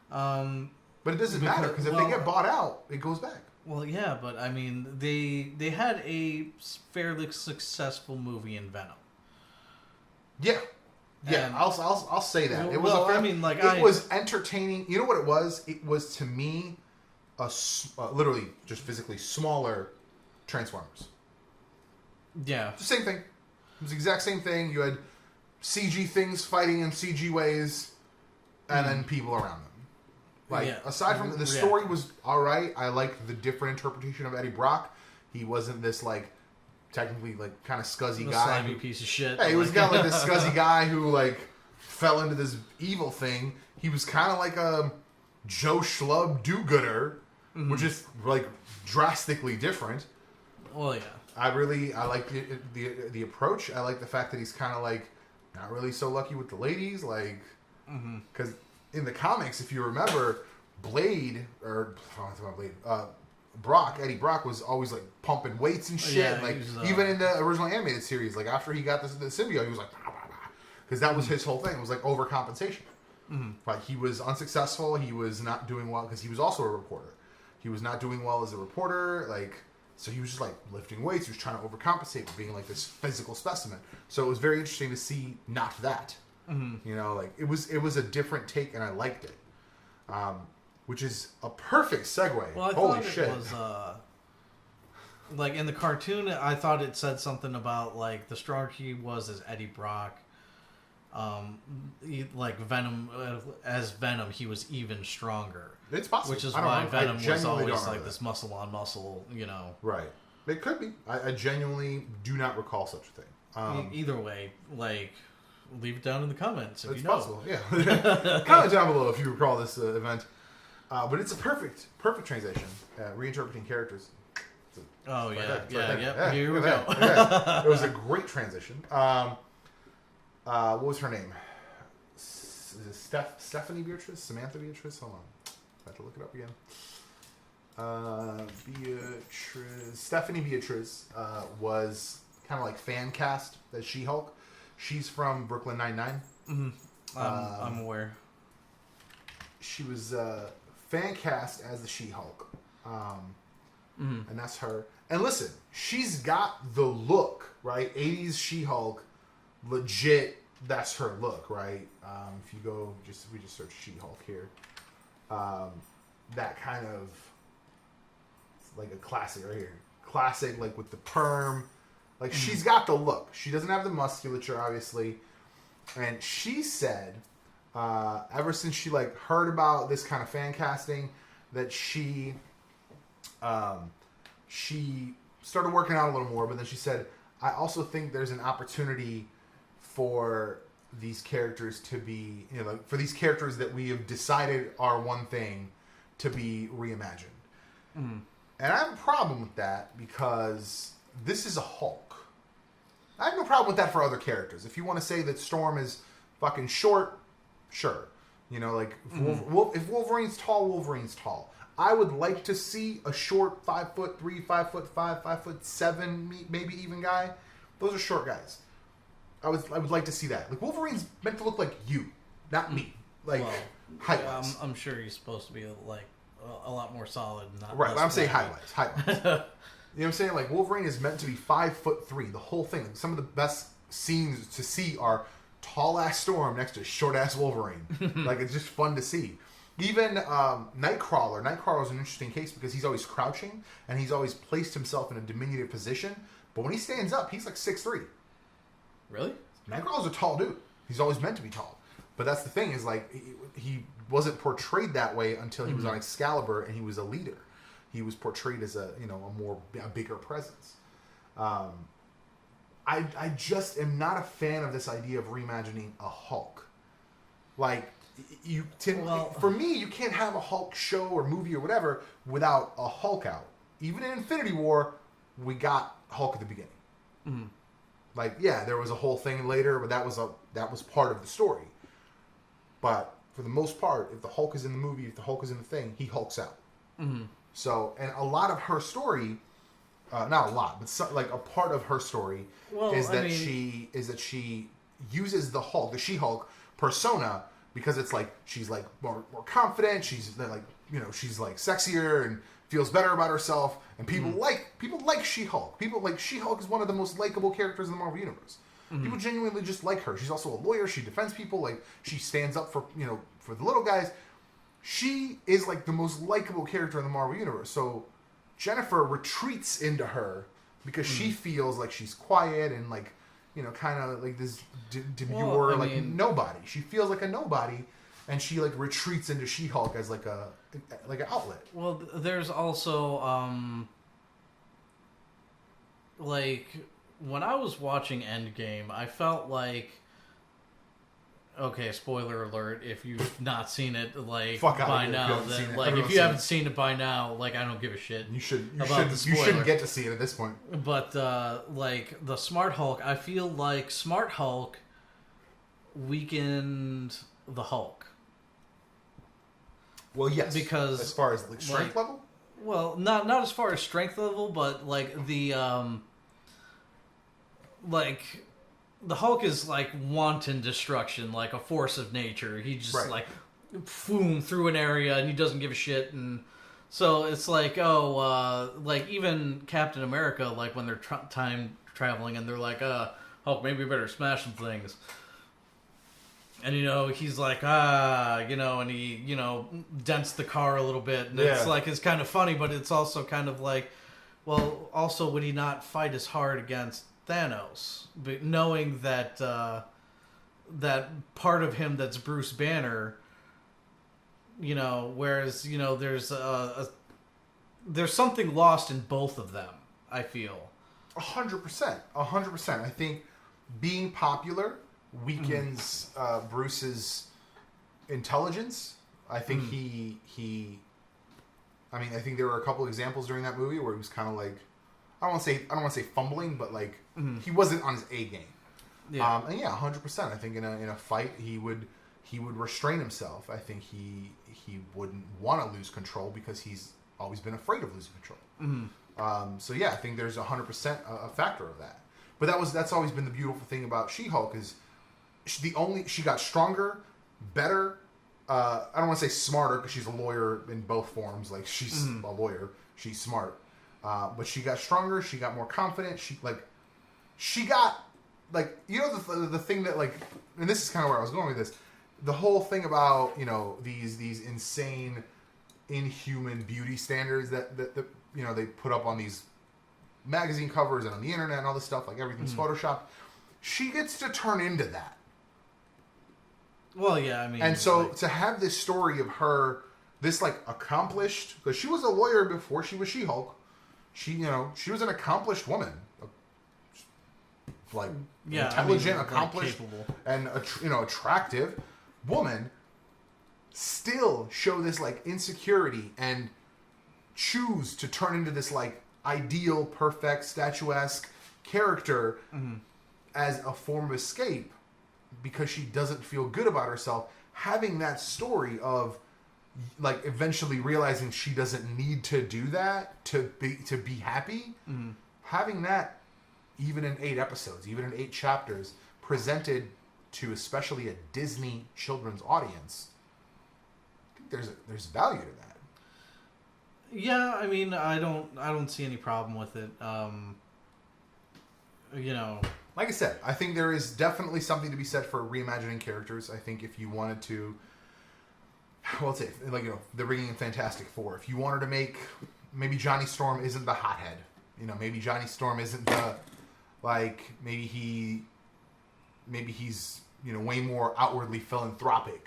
But it doesn't matter because if they get bought out, it goes back. Well, yeah, but I mean, they had a fairly successful movie in Venom. Yeah. Yeah, And- I'll say that. It was it was entertaining. You know what it was? It was to me literally just physically smaller Transformers. Yeah. It's the same thing. It was the exact same thing. You had CG things fighting in CG ways, and then people around them. Like, aside from the story was alright. I liked the different interpretation of Eddie Brock. He wasn't this, like, technically, like, kind of scuzzy guy. Slimy piece of shit. Yeah, he was kind of like this scuzzy guy who, like, fell into this evil thing. He was kind of like a Joe Schlub do-gooder, which is, like, drastically different. Well, yeah. I like the approach. I like the fact that he's kind of, like, not really so lucky with the ladies, like, because in the comics, if you remember, Eddie Brock was always, like, pumping weights and shit. Yeah, like, was, even in the original animated series, like, after he got the symbiote, he was like, because that was his whole thing. It was, like, overcompensation. Like, he was unsuccessful. He was not doing well, because he was also a reporter. He was not doing well as a reporter, like, so he was just, like, lifting weights. He was trying to overcompensate for being, like, this physical specimen. So it was very interesting to see not that. You know, like, it was a different take, and I liked it. Which is a perfect segue. Well, I Holy thought shit. it was, like, in the cartoon, I thought it said something about, like, the stronger he was as Eddie Brock, like, Venom, as Venom, he was even stronger. It's possible. Which is why Venom was always, like, this muscle-on-muscle, you know. Right. It could be. I genuinely do not recall such a thing. Either way, like, leave it down in the comments if it's you know. possible, yeah. Comment down below if you recall this event. But it's a perfect translation. Reinterpreting characters. Oh, right yeah. there. Yeah. Here we go. It was a great transition. What was her name? Is it Stephanie Beatrice? Samantha Beatrice? Hold on. I have to look it up again. Stephanie Beatrice was kind of like fan cast as She-Hulk. She's from Brooklyn Nine-Nine. I'm aware. She was fan cast as the She-Hulk. And that's her. And listen, she's got the look, right? 80s She-Hulk, legit, that's her look, right? If you go, we just search She-Hulk here. That kind of, like a classic right here. Classic, like with the perm. Like, she's got the look. She doesn't have the musculature, obviously. And she said, ever since she, like, heard about this kind of fan casting, that she started working out a little more, but then she said, I also think there's an opportunity for these characters to be, you know, like, for these characters that we have decided are one thing to be reimagined. And I have a problem with that because this is a Hulk. I have no problem with that for other characters. If you want to say that Storm is fucking short, sure. You know, like, if Wolverine's tall, Wolverine's tall. I would like to see a short 5'3", 5'5", 5'7", maybe even guy. Those are short guys. I would like to see that. Like, Wolverine's meant to look like you, not me. Like, height-wise. I'm sure he's supposed to be, like, a lot more solid. Not right, but I'm saying height-wise. You know what I'm saying? Like, Wolverine is meant to be 5'3", the whole thing. Like, some of the best scenes to see are tall-ass Storm next to short-ass Wolverine. Like, it's just fun to see. Even Nightcrawler. Nightcrawler is an interesting case because he's always crouching, and he's always placed himself in a diminutive position. But when he stands up, he's like 6'3". Really? Nightcrawler's a tall dude. He's always meant to be tall. But that's the thing, is like, he wasn't portrayed that way until he was on Excalibur and he was a leader. He was portrayed as a bigger presence. I just am not a fan of this idea of reimagining a Hulk. Like, for me, you can't have a Hulk show or movie or whatever without a Hulk out. Even in Infinity War, we got Hulk at the beginning. Like, yeah, there was a whole thing later, but that was part of the story. But for the most part, if the Hulk is in the movie, if the Hulk is in the thing, he hulks out. So, and a lot of her story, not a lot, but like a part of her story is that she uses the Hulk, the She-Hulk persona, because it's like she's like more confident. She's like, you know, she's like sexier and feels better about herself, and people like She-Hulk. People like She-Hulk is one of the most likable characters in the Marvel Universe. People genuinely just like her. She's also a lawyer. She defends people. Like, she stands up for, you know, for the little guys. She is like the most likable character in the Marvel Universe. So Jennifer retreats into her because she feels like she's quiet and, like, kind of like this Well, demure, I mean- nobody. She feels like a nobody, and she like retreats into She-Hulk as like an outlet. Well, there's also like when I was watching Endgame, I felt like, okay, spoiler alert, if you've not seen it like Fuck out of by here if you now, haven't seen then it. like if Everyone's you seen haven't it. seen it by now, like I don't give a shit. You About the spoiler. shouldn't get to see it at this point. But like the Smart Hulk, I feel like Smart Hulk weakened the Hulk. Well, yes, Because, as far as like strength like, level, Well, not as far as strength level, but like the Hulk is like wanton destruction, like a force of nature. He just Right. like boom through an area and he doesn't give a shit. And so it's like, like even Captain America, like when they're time traveling and they're like, Hulk, maybe we better smash some things. And, he's like, and he, dents the car a little bit. And it's Yeah. like, it's kind of funny, but it's also kind of like, well, also, would he not fight as hard against Thanos? But knowing that, that part of him that's Bruce Banner, whereas, there's something lost in both of them, I feel. 100%. I think being popular weakens Bruce's intelligence. I think I think there were a couple examples during that movie where he was kind of like, I don't want to say fumbling, but like he wasn't on his A game. Yeah. And 100%. I think in a fight he would restrain himself. I think he wouldn't want to lose control because he's always been afraid of losing control. I think there's 100% a factor of that. But that's always been the beautiful thing about She-Hulk is she got stronger, better. I don't want to say smarter because she's a lawyer in both forms. Like she's a lawyer, she's smart. But she got stronger. She got more confident. She got like the thing that like, and this is kind of where I was going with this. The whole thing about these insane, inhuman beauty standards that they put up on these magazine covers and on the internet and all this stuff, like everything's photoshopped. She gets to turn into that. Well, yeah, I mean... And so to have this story of her, this like accomplished, because she was a lawyer before she was She-Hulk. She was an accomplished woman. Like intelligent, accomplished, capable. and attractive woman. Still show this like insecurity and choose to turn into this like ideal, perfect, statuesque character as a form of escape because she doesn't feel good about herself. Having that story of like eventually realizing she doesn't need to do that to be happy, having that even in 8 episodes, even in 8 chapters, presented to especially a Disney children's audience, I think there's value to that. Yeah, I mean, I don't see any problem with it. Like I said, I think there is definitely something to be said for reimagining characters. I think if you wanted to, well, let's say, like, they're bringing in Fantastic Four. If you wanted to make, maybe Johnny Storm isn't the hothead. Maybe Johnny Storm isn't the, like, maybe he's, way more outwardly philanthropic,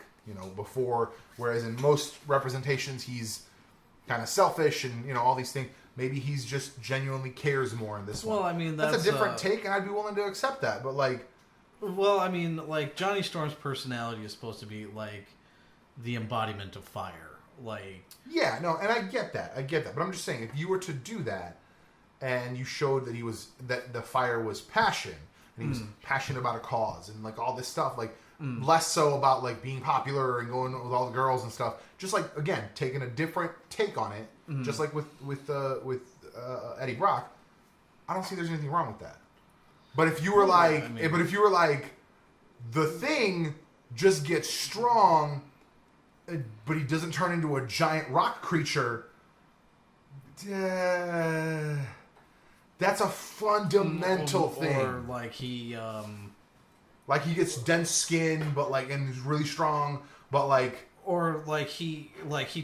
before, whereas in most representations he's kind of selfish and, all these things. Maybe he's just genuinely cares more in this one. Well, I mean, that's a different take, and I'd be willing to accept that. But like, well, I mean, like Johnny Storm's personality is supposed to be like the embodiment of fire. Like, yeah, no, and I get that. But I'm just saying, if you were to do that, and you showed that the fire was passion, and he was passionate about a cause, and like all this stuff, like less so about like being popular and going with all the girls and stuff. Just like, again, taking a different take on it. Just like with Eddie Brock, I don't see there's anything wrong with that. But if you were the Thing just gets strong, but he doesn't turn into a giant rock creature, that's a fundamental thing. Or like he gets dense skin, but like, and he's really strong, but like. Or like he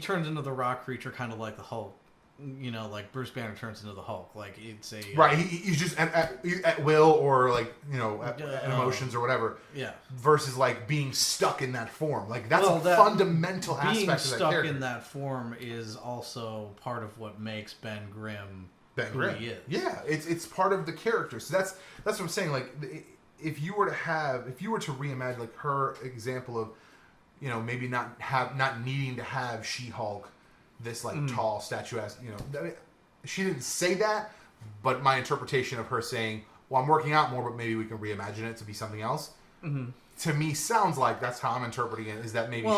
turns into the rock creature, kind of like the Hulk. you know, like Bruce Banner turns into the Hulk. Like it's a Right, he's just at will, or like, you know, at emotions or whatever. Yeah. Versus like being stuck in that form. Like that's Well, a that- fundamental aspect being of that stuck character. in that form is also part of what makes Ben Grimm who Grimm. he is. Yeah, it's part of the character. So that's what I'm saying. Like, if you were to reimagine like her example of, you know, maybe not needing to have She-Hulk, this like tall statuesque, you know, I mean, she didn't say that, but my interpretation of her saying, "Well, I'm working out more, but maybe we can reimagine it to be something else." Mm-hmm. To me, sounds like that's how I'm interpreting it. Is that maybe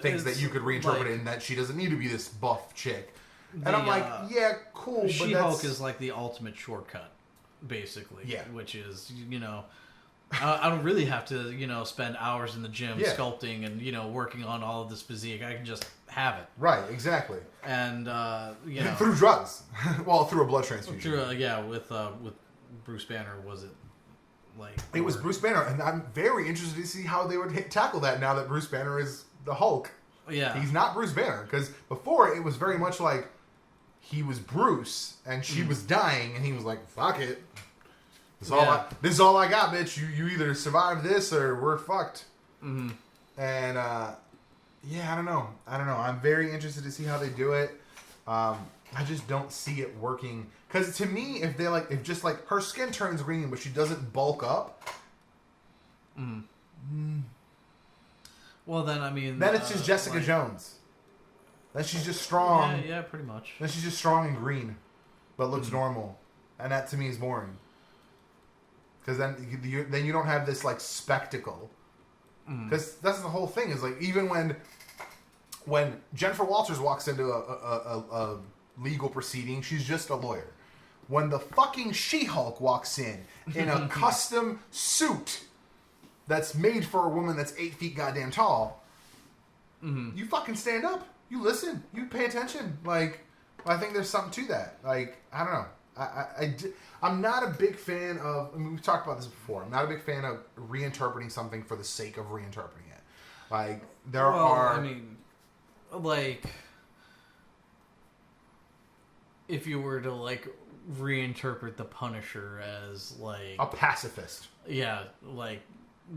thinks that you could reinterpret it, and that she doesn't need to be this buff chick. And I'm like, yeah, cool. She-Hulk is like the ultimate shortcut, basically. Yeah. Which is, you know, I don't really have to, you know, spend hours in the gym sculpting and, you know, working on all of this physique. I can just have it. Right, exactly. And, you know. Through drugs. Well, through a blood transfusion. With Bruce Banner, was it like... It was Bruce Banner, and I'm very interested to see how they would tackle that now that Bruce Banner is the Hulk. Yeah. He's not Bruce Banner, because before it was very much like he was Bruce, and she was dying, and he was like, fuck it. This is all I got, bitch. You either survive this, or we're fucked. Mm-hmm. And, yeah, I don't know. I'm very interested to see how they do it. I just don't see it working. Because to me, if just like her skin turns green, but she doesn't bulk up. Well, then, I mean... Then it's just Jessica Jones. Then she's just strong. Yeah, pretty much. Then she's just strong and green, but looks normal. And that to me is boring. Because then you don't have this like spectacle. Because that's the whole thing. Is like even when Jennifer Walters walks into a legal proceeding, she's just a lawyer. When the fucking She-Hulk walks in a custom suit that's made for a woman that's 8 feet goddamn tall, you fucking stand up. You listen. You pay attention. Like, I think there's something to that. Like, I don't know. I'm not a big fan of... I mean, we've talked about this before. I'm not a big fan of reinterpreting something for the sake of reinterpreting it. Like, I mean, like... If you were to, like, reinterpret the Punisher as, like... a pacifist. Yeah, like...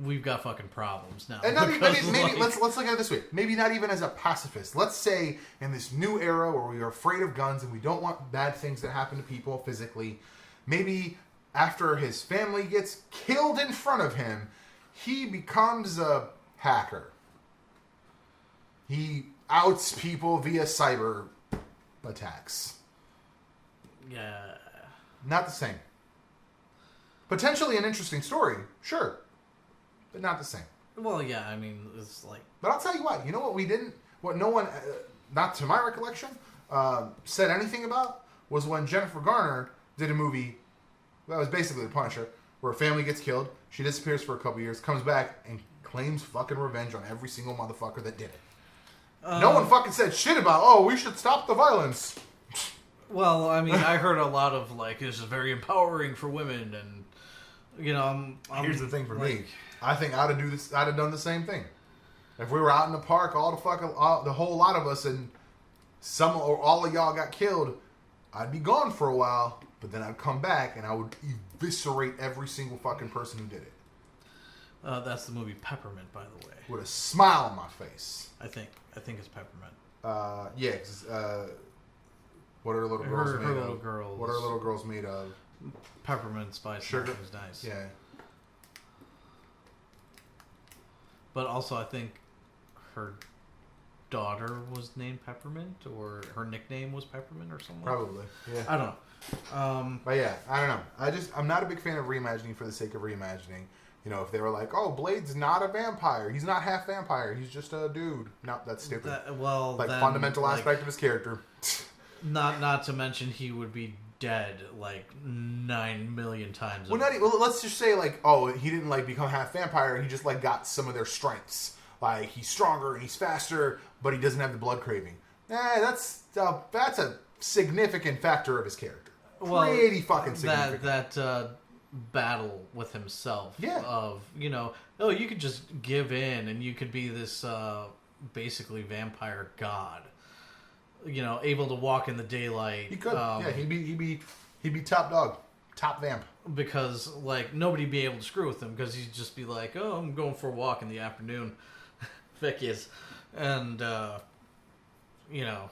We've got fucking problems now. And not even, maybe let's look at it this way. Maybe not even as a pacifist. Let's say in this new era where we are afraid of guns and we don't want bad things to happen to people physically, maybe after his family gets killed in front of him, he becomes a hacker. He outs people via cyber attacks. Yeah. Not the same. Potentially an interesting story, sure. But not the same. Well, yeah, I mean, it's like... But I'll tell you what, what no one, not to my recollection, said anything about was when Jennifer Garner did a movie that was basically The Punisher, where a family gets killed, she disappears for a couple years, comes back, and claims fucking revenge on every single motherfucker that did it. No one fucking said shit about, we should stop the violence. Well, I mean, I heard a lot of, like, this is very empowering for women, and, you know, Here's the thing for me. I think I'd have done the same thing. If we were out in the park, the whole lot of us, and some or all of y'all got killed, I'd be gone for a while, but then I'd come back and I would eviscerate every single fucking person who did it. That's the movie Peppermint, by the way. With a smile on my face. I think it's Peppermint. Yeah. 'Cause, what are little girls made her of? little girls. What are little girls made of? Peppermint spice. Sugar. Was nice. Yeah. But also, I think her daughter was named Peppermint, or her nickname was Peppermint, or something. Probably. Yeah. I don't know. But yeah, I don't know. I'm not a big fan of reimagining for the sake of reimagining. You know, if they were like, Blade's not a vampire. He's not half vampire. He's just a dude. No, that's stupid. Fundamental aspect of his character. Not to mention he would be dead like 9 million times. Well, let's just say he didn't become half vampire. He just got some of their strengths. Like he's stronger and he's faster, but he doesn't have the blood craving. That's a significant factor of his character. Pretty fucking significant. That battle with himself. Yeah. Of you could just give in and you could be this basically vampire god. able to walk in the daylight. He could. Yeah, he'd be top dog, top vamp. Because like nobody'd be able to screw with him because he'd just be like, "Oh, I'm going for a walk in the afternoon." Feck yes, and I don't know.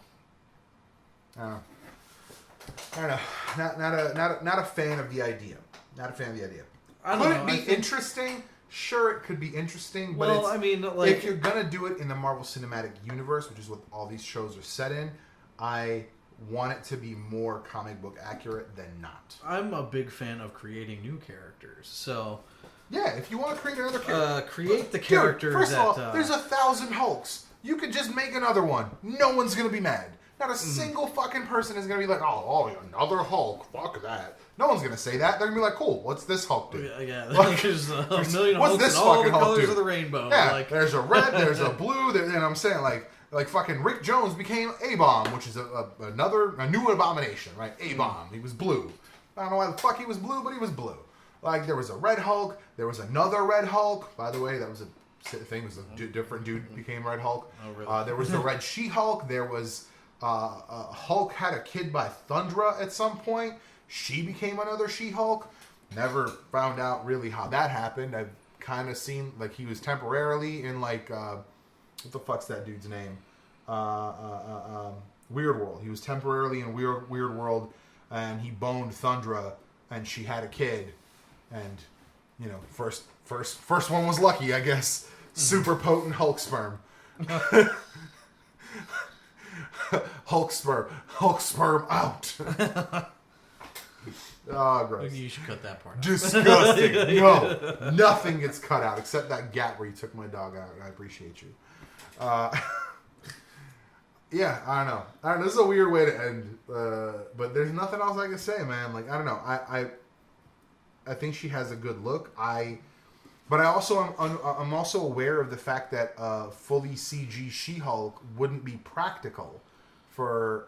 Not a fan of the idea. Not a fan of the idea. Could it be interesting? Sure, it could be interesting. But if you're gonna do it in the Marvel Cinematic Universe, which is what all these shows are set in, I want it to be more comic book accurate than not. I'm a big fan of creating new characters. So yeah, if you want to create another character, create the characters. First of all, there's 1,000 Hulks. You could just make another one. No one's gonna be mad. Not a single fucking person is gonna be like, oh, another Hulk. Fuck that. No one's gonna say that. They're gonna be like, cool. What's this Hulk do? Yeah. There's a million Hulks and all the colors of the rainbow. Yeah. There's a red. There's a blue. And I'm saying like fucking Rick Jones became A-Bomb, which is a new abomination, right? A-Bomb. He was blue. I don't know why the fuck he was blue, but he was blue. Like there was a Red Hulk. There was another Red Hulk. By the way, that was a thing. It was a different dude became Red Hulk. Oh really? There was the Red She-Hulk. There was. Hulk had a kid by Thundra at some point. She became another She-Hulk. Never found out really how that happened. I've kind of seen like he was temporarily in like what the fuck's that dude's name? Weird World. He was temporarily in Weird World, and he boned Thundra, and she had a kid, and first one was lucky, I guess. Super potent Hulk sperm. Hulk sperm out. Oh, gross. You should cut that part out. Disgusting. No, nothing gets cut out except that gap where you took my dog out. I appreciate you. Yeah, I don't know. This is a weird way to end, but there's nothing else I can say, man. Like I don't know. I think she has a good look. But I'm also aware of the fact that fully CG She-Hulk wouldn't be practical for.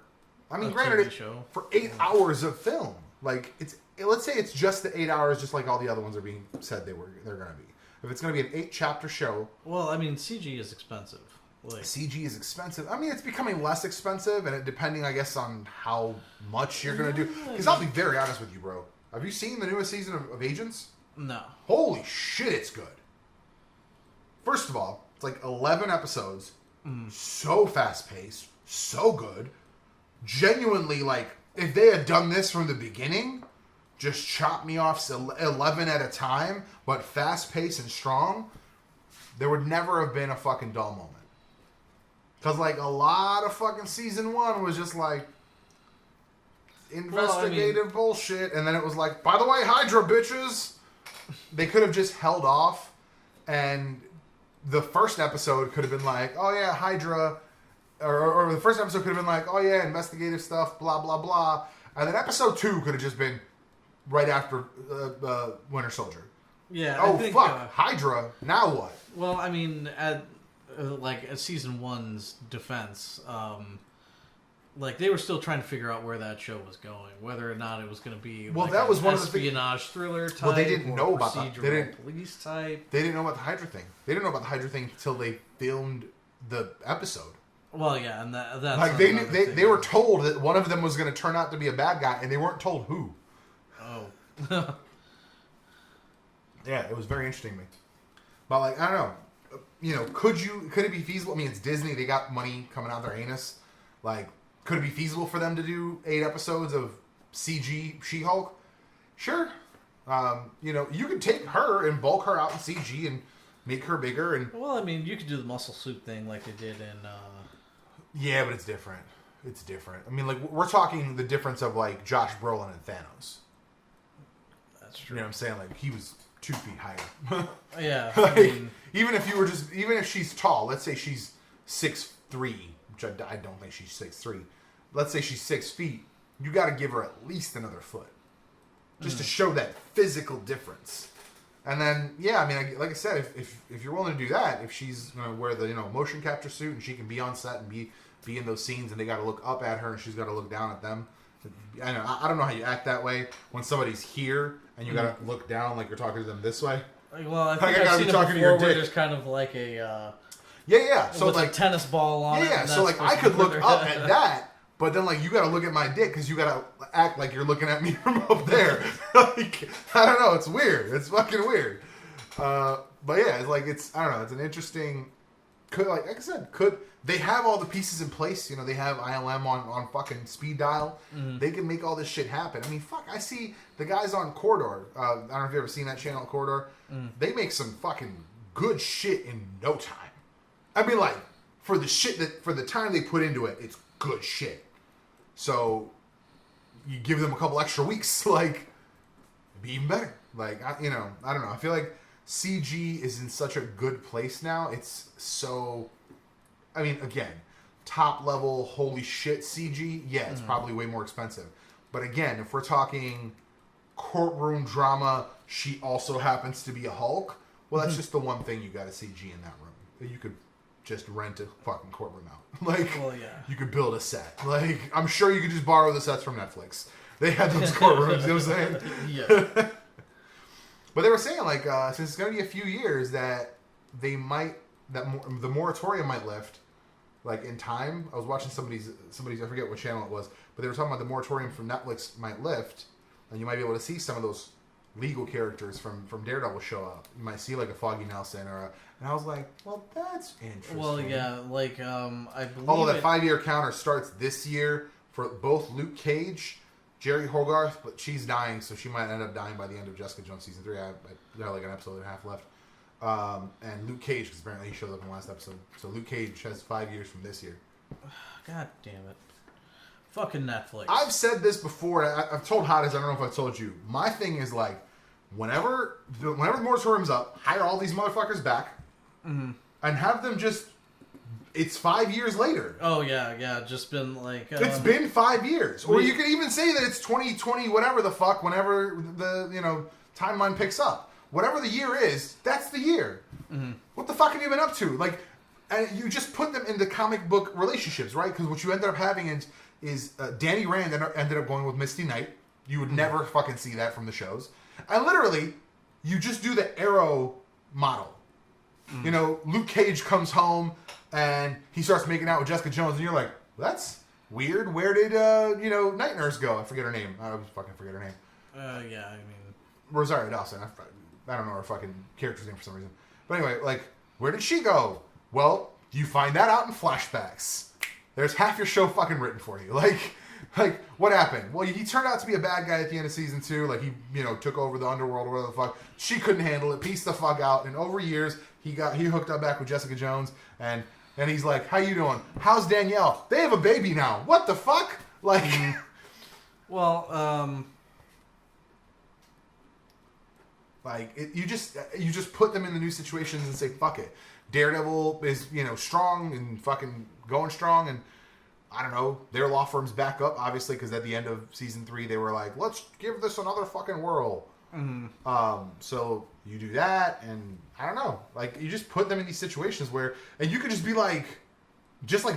I mean, granted, for 8 hours of film. Like let's say it's just the 8 hours, just like all the other ones are being said they're going to be. If it's going to be an 8-chapter show. Well, I mean, CG is expensive. CG is expensive. I mean, it's becoming less expensive, and depending, I guess, on how much you're going to do. Because I'll be very honest with you, bro. Have you seen the newest season of Agents? No. Holy shit, it's good. First of all, it's like 11 episodes. So fast-paced. So good. Genuinely, like, if they had done this from the beginning, just chop me off 11 at a time, but fast-paced and strong, there would never have been a fucking dull moment. Because, like, a lot of fucking season 1 was just, like, investigative bullshit. And then it was like, by the way, Hydra, bitches! They could have just held off, and the first episode could have been like, oh yeah, Hydra, or the first episode could have been like, oh yeah, investigative stuff, blah, blah, blah. And then episode 2 could have just been right after Winter Soldier. Yeah. Oh, fuck, Hydra, now what? Well, I mean, at season 1's defense, like they were still trying to figure out where that show was going, whether or not it was going to be that was one of the espionage thriller type. Well, they didn't know about that. They didn't police type. They didn't know about the Hydra thing. They didn't know about the Hydra thing until they filmed the episode. Well, yeah, and that's like they knew, they were told that one of them was going to turn out to be a bad guy, and they weren't told who. Oh. Yeah, it was very interesting to me. But like, I don't know. Could it be feasible? I mean, it's Disney. They got money coming out their anus. Like, could it be feasible for them to do 8 episodes of CG She-Hulk? Sure. You could take her and bulk her out in CG and make her bigger. And well, I mean, you could do the muscle suit thing like they did in. Yeah, but it's different. It's different. I mean, like we're talking the difference of like Josh Brolin and Thanos. That's true. You know what I'm saying? Like he was 2 feet higher. Yeah. Like, even if she's tall, let's say she's 6'3", which I don't think she's 6'3". Let's say she's 6 feet. You got to give her at least another foot, just to show that physical difference. And then, yeah, I mean, like I said, if you're willing to do that, if she's going to wear the motion capture suit and she can be on set and be in those scenes, and they got to look up at her and she's got to look down at them. I don't know how you act that way when somebody's here and you got to look down like you're talking to them this way. Well, I think I've seen it before where there's kind of like a yeah. So with like a tennis ball on it. Yeah. So like I could look up at that, But then, like, you gotta look at my dick because you gotta act like you're looking at me from up there. Like, I don't know. It's weird. It's fucking weird. But yeah, it's like, I don't know. It's an interesting. Like I said, they have all the pieces in place? You know, they have ILM on fucking speed dial. Mm-hmm. They can make all this shit happen. I mean, fuck. I see the guys on Corridor. I don't know if you've ever seen that channel, Corridor. Mm. They make some fucking good shit in no time. I mean, like, for the time they put into it, it's good shit. So you give them a couple extra weeks, like, it'd be even better. Like, I don't know. I feel like CG is in such a good place now. It's so, I mean, again, top level, holy shit CG, yeah, it's probably way more expensive. But again, if we're talking courtroom drama, she also happens to be a Hulk, well, that's just the one thing you got to CG in that room. You could just rent a fucking courtroom out. Like, well, yeah. You could build a set. Like, I'm sure you could just borrow the sets from Netflix. They had those courtrooms, you know what I'm saying? Yeah. But they were saying, like, since it's going to be a few years, that the moratorium might lift, like, in time. I was watching somebody's, I forget what channel it was, but they were talking about the moratorium from Netflix might lift, and you might be able to see some of those legal characters from Daredevil show up. You might see, like, a Foggy Nelson and I was like, well, that's interesting. Well, yeah, like, I believe although that 5-year counter starts this year for both Luke Cage, Jerry Hogarth, but she's dying, so she might end up dying by the end of Jessica Jones season 3. I got like an episode and a half left. And Luke Cage, because apparently he shows up in the last episode. So Luke Cage has 5 years from this year. God damn it. Fucking Netflix. I've said this before. I've told Hotties, I don't know if I've told you. My thing is, like, whenever the moratorium's up, hire all these motherfuckers back and have them just... It's 5 years later. Oh, yeah. Just been like... it's been 5 years. Or you could even say that it's 2020, whatever the fuck, whenever the, timeline picks up. Whatever the year is, that's the year. Mm-hmm. What the fuck have you been up to? Like, and you just put them into comic book relationships, right? Because what you ended up having is Danny Rand ended up going with Misty Knight. You would never fucking see that from the shows. And literally, you just do the Arrow model. Luke Cage comes home and he starts making out with Jessica Jones, and you're like, well, that's weird. Where did Night Nurse go? I forget her name. I fucking forget her name. Yeah, I mean Rosario Dawson. I don't know her fucking character's name for some reason. But anyway, like, where did she go? Well, you find that out in flashbacks. There's half your show fucking written for you. Like, what happened? Well, he turned out to be a bad guy at the end of season 2. Like, he, took over the underworld or whatever the fuck. She couldn't handle it. Pieced the fuck out. And over years, he hooked up back with Jessica Jones. And he's like, how you doing? How's Danielle? They have a baby now. What the fuck? Like... Well, like, you just put them in the new situations and say, fuck it. Daredevil is, strong and fucking going strong, and I don't know, their law firm's back up, obviously, because at the end of season 3, they were like, let's give this another fucking whirl. Mm-hmm. So you do that, and I don't know, like, you just put them in these situations where, and you could just be like,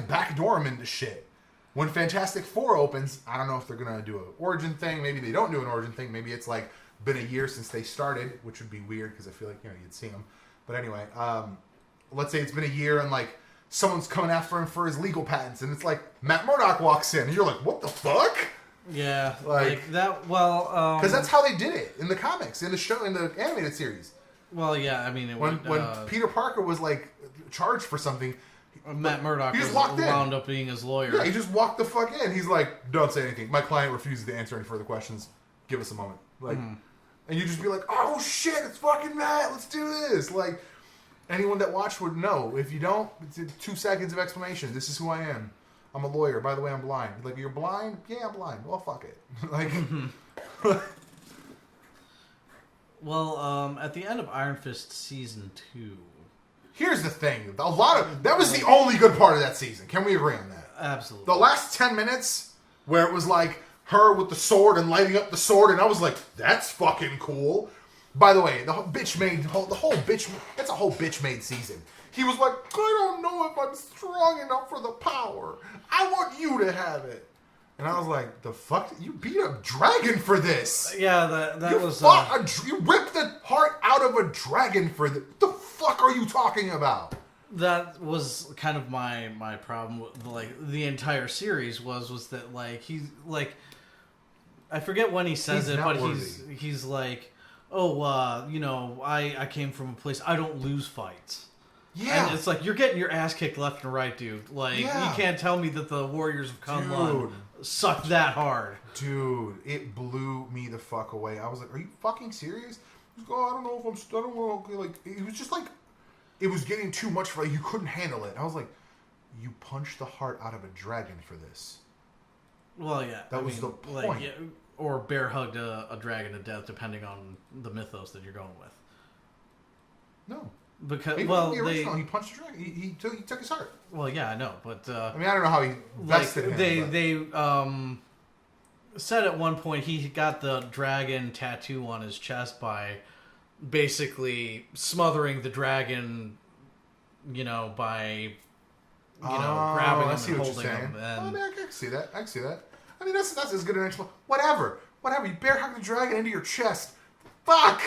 backdoor them into shit. When Fantastic Four opens, I don't know if they're going to do an origin thing, maybe they don't do an origin thing, maybe it's like, been a year since they started, which would be weird, because I feel like, you'd see them. But anyway, let's say it's been a year, and like, someone's coming after him for his legal patents, and it's like Matt Murdock walks in, and you're like, what the fuck? Yeah, like that. Well, because that's how they did it in the comics, in the show, in the animated series. Well, yeah, I mean, when Peter Parker was like charged for something, Matt Murdock wound up being his lawyer. Yeah, he just walked the fuck in. He's like, don't say anything. My client refuses to answer any further questions. Give us a moment. Like, and you just be like, oh shit, it's fucking Matt. Let's do this. Like. Anyone that watched would know. If you don't, it's 2 seconds of explanation. This is who I am. I'm a lawyer. By the way, I'm blind. Like, you're blind? Yeah, I'm blind. Well, fuck it. Like, well, at the end of Iron Fist season 2. Here's the thing. That was the only good part of that season. Can we agree on that? Absolutely. The last 10 minutes where it was like her with the sword and lighting up the sword, and I was like, that's fucking cool. By the way, that's a whole bitch made season. He was like, I don't know if I'm strong enough for the power. I want you to have it. And I was like, the fuck? You beat a dragon for this. Yeah, that was... You ripped the heart out of a dragon for this. What the fuck are you talking about? that was kind of my problem with like the entire series was that like he's like I forget when he says He's it, not but worthy. he's like, oh, you know, I came from a place I don't lose fights. Yeah. And it's like you're getting your ass kicked left and right, dude. Like Yeah. you can't tell me that the Warriors of Kunlun Dude. suck that hard. Dude, it blew me the fuck away. I was like, "Are you fucking serious?" He's like, "Oh, I don't know if I don't know." Like, it was just like, it was getting too much for like you couldn't handle it. I was like, "You punched the heart out of a dragon for this." Well, yeah, That was the like, point. yeah, or bear hugged a dragon to death, depending on the mythos that you're going with. No, Because even well, the original, they he punched the dragon. He took his heart. well, yeah, I know, but I mean, I don't know how he like vested him. but- they said at one point he got the dragon tattoo on his chest by basically smothering the dragon, you know, by grabbing him I see and what you're holding saying. him. I And mean, I can see that. I can see that. I mean, that's as good an explanation. Whatever. You bear hug the dragon into your chest. Fuck.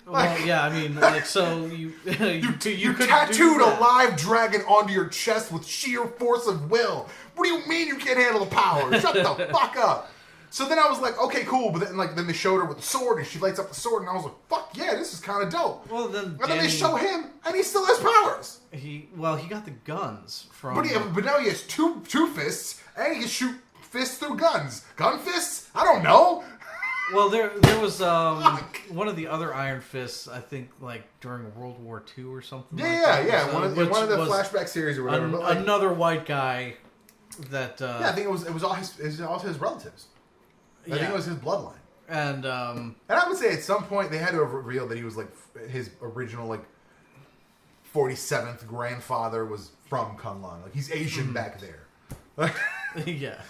well, yeah, I mean, like so you You could tattooed do a that. live dragon onto your chest with sheer force of will. What do you mean you can't handle the power? Shut the fuck up. So then I was like, okay, cool. But then they showed her with the sword, and she lights up the sword, and I was like, fuck yeah, this is kind of dope. Well, then And then Danny, they show him, and he still has powers. he got the guns from. But now he has two fists, and he can shoot fists through guns. Gun fists? I don't know. Well, there was one of the other Iron Fists, I think, like during World War II or something. Yeah. Like One that, of the was flashback series or whatever. but like, another white guy that. yeah, I think it was all his relatives. I think it was his bloodline. And And I would say at some point they had to have revealed that he was like his original like 47th grandfather was from Kunlun. Like he's Asian back there. yeah.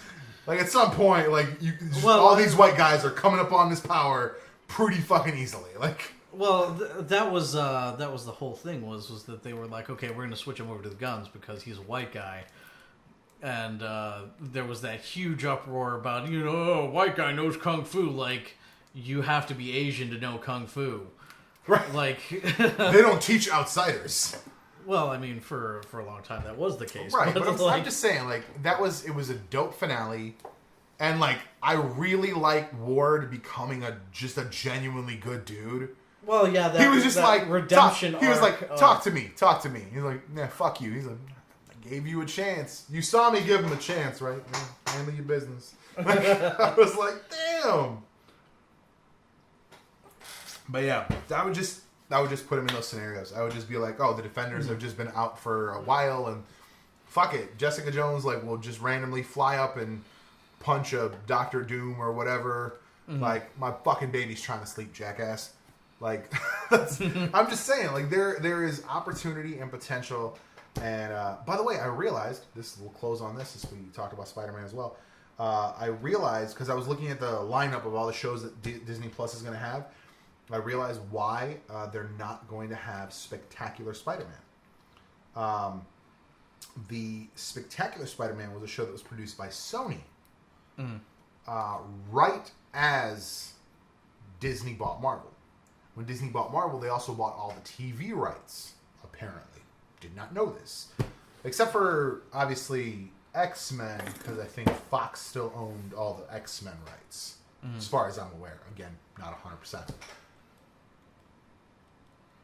Like at some point, like Well, all these white guys are coming up on this power pretty fucking easily. Like Well, that was the whole thing was that they were like, okay, we're gonna switch him over to the guns because he's a white guy, and there was that huge uproar about oh, white guy knows kung fu. Like you have to be Asian to know kung fu. right. Like, They don't teach outsiders. well, I mean, for a long time that was the case, Right, but like, I'm just saying, like, it was a dope finale, and, like, I really like Ward becoming just a genuinely good dude. well, yeah, that, He was just that like, redemption. he was arc like, of- talk to me. He's like, nah, fuck you. He's like, I gave you a chance. You saw me give him a chance, right? Yeah, handle your business. I was like, damn. But yeah, I would just put him in those scenarios. I would just be like, oh, the defenders have just been out for a while, and fuck it. Jessica Jones, like, will just randomly fly up and punch a Doctor Doom or whatever. Like, my fucking baby's trying to sleep, jackass. Like, I'm just saying, like, there is opportunity and potential. And by the way, I realized, we'll close on this as we talk about Spider-Man as well. I realized, because I was looking at the lineup of all the shows that Disney Plus is going to have, I realized why they're not going to have Spectacular Spider-Man. The Spectacular Spider-Man was a show that was produced by Sony. Right as Disney bought Marvel. When Disney bought Marvel, they also bought all the TV rights, apparently. Did not know this. Except for, obviously, X-Men, because I think Fox still owned all the X-Men rights. As far as I'm aware. Again, not 100%.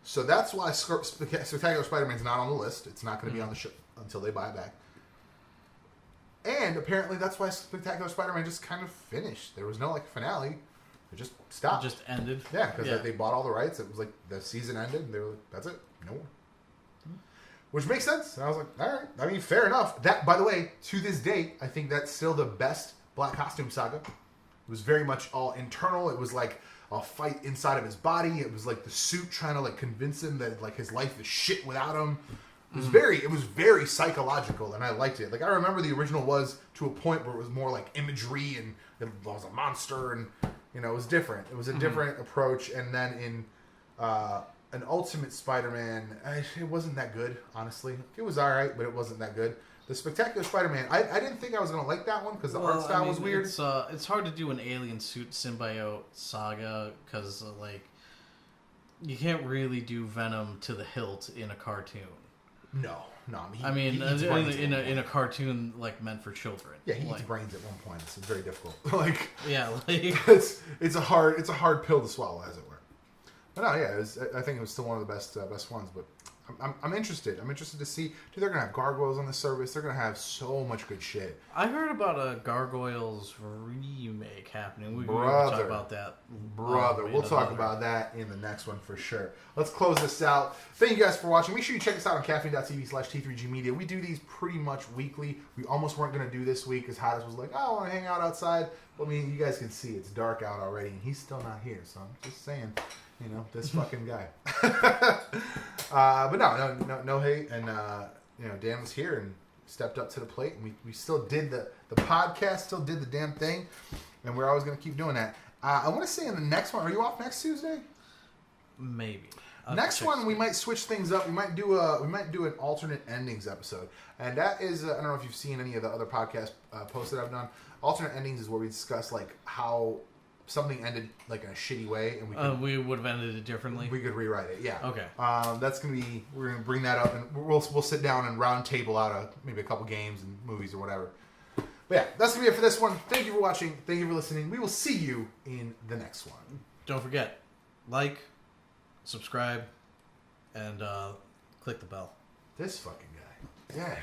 So that's why Spectacular Spider-Man's not on the list. It's not going to be on the show until they buy it back. And apparently that's why Spectacular Spider-Man just kind of finished. There was no like finale. It just stopped. It just ended. Yeah, because they bought all the rights. It was like the season ended, and they were like, "That's it, no more." Which makes sense. And I was like, "All right." I mean, fair enough. That, by the way, to this date, I think that's still the best Black Costume saga. It was very much all internal. It was like a fight inside of his body. It was like the suit trying to like convince him that like his life is shit without him. It was very psychological, and I liked it. Like I remember the original was to a point where it was more like imagery, and it was a monster, and it was different. It was a different approach. And then in an Ultimate Spider-Man, it wasn't that good, honestly. It was all right, but it wasn't that good. The Spectacular Spider-Man, I didn't think I was gonna like that one because the art style was weird. It's hard to do an alien suit symbiote saga because like you can't really do Venom to the hilt in a cartoon. No. I mean, he eats brains at one in a point. cartoon like meant for children. Yeah, he like, eats brains at one point. It's very difficult. Like, yeah, like it's a hard pill to swallow, as it were. But no, yeah, I think it was still one of the best ones. But I'm interested. I'm interested to see. Dude, they're gonna have gargoyles on the service. They're gonna have so much good shit. I heard about a Gargoyles remake happening. We can Brother. talk about that. We'll talk about that in the next one for sure. Let's close this out. Thank you guys for watching. Make sure you check us out on caffeine.tv/T3G Media. We do these pretty much weekly. We almost weren't going to do this week because Hodges was like, oh, I want to hang out outside. Well, I mean, you guys can see it's dark out already, and he's still not here. So I'm just saying, this fucking guy. But no hate. And, Dan was here and stepped up to the plate, and we still did the podcast, still did the damn thing, and we're always going to keep doing that. I want to say in the next one, are you off next Tuesday? Maybe. Next one, we might switch things up. We might do an alternate endings episode, and that is I don't know if you've seen any of the other podcast posts that I've done. Alternate endings is where we discuss like how something ended like in a shitty way, and we would have ended it differently. we could rewrite it. Yeah. Okay. That's gonna be we're gonna bring that up, and we'll sit down and round table out maybe a couple games and movies or whatever. But yeah, that's gonna be it for this one. Thank you for watching. Thank you for listening. We will see you in the next one. Don't forget, like, subscribe, and click the bell. This fucking guy. Yeah.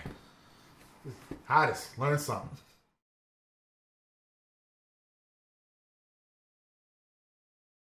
Hottest. Learn something.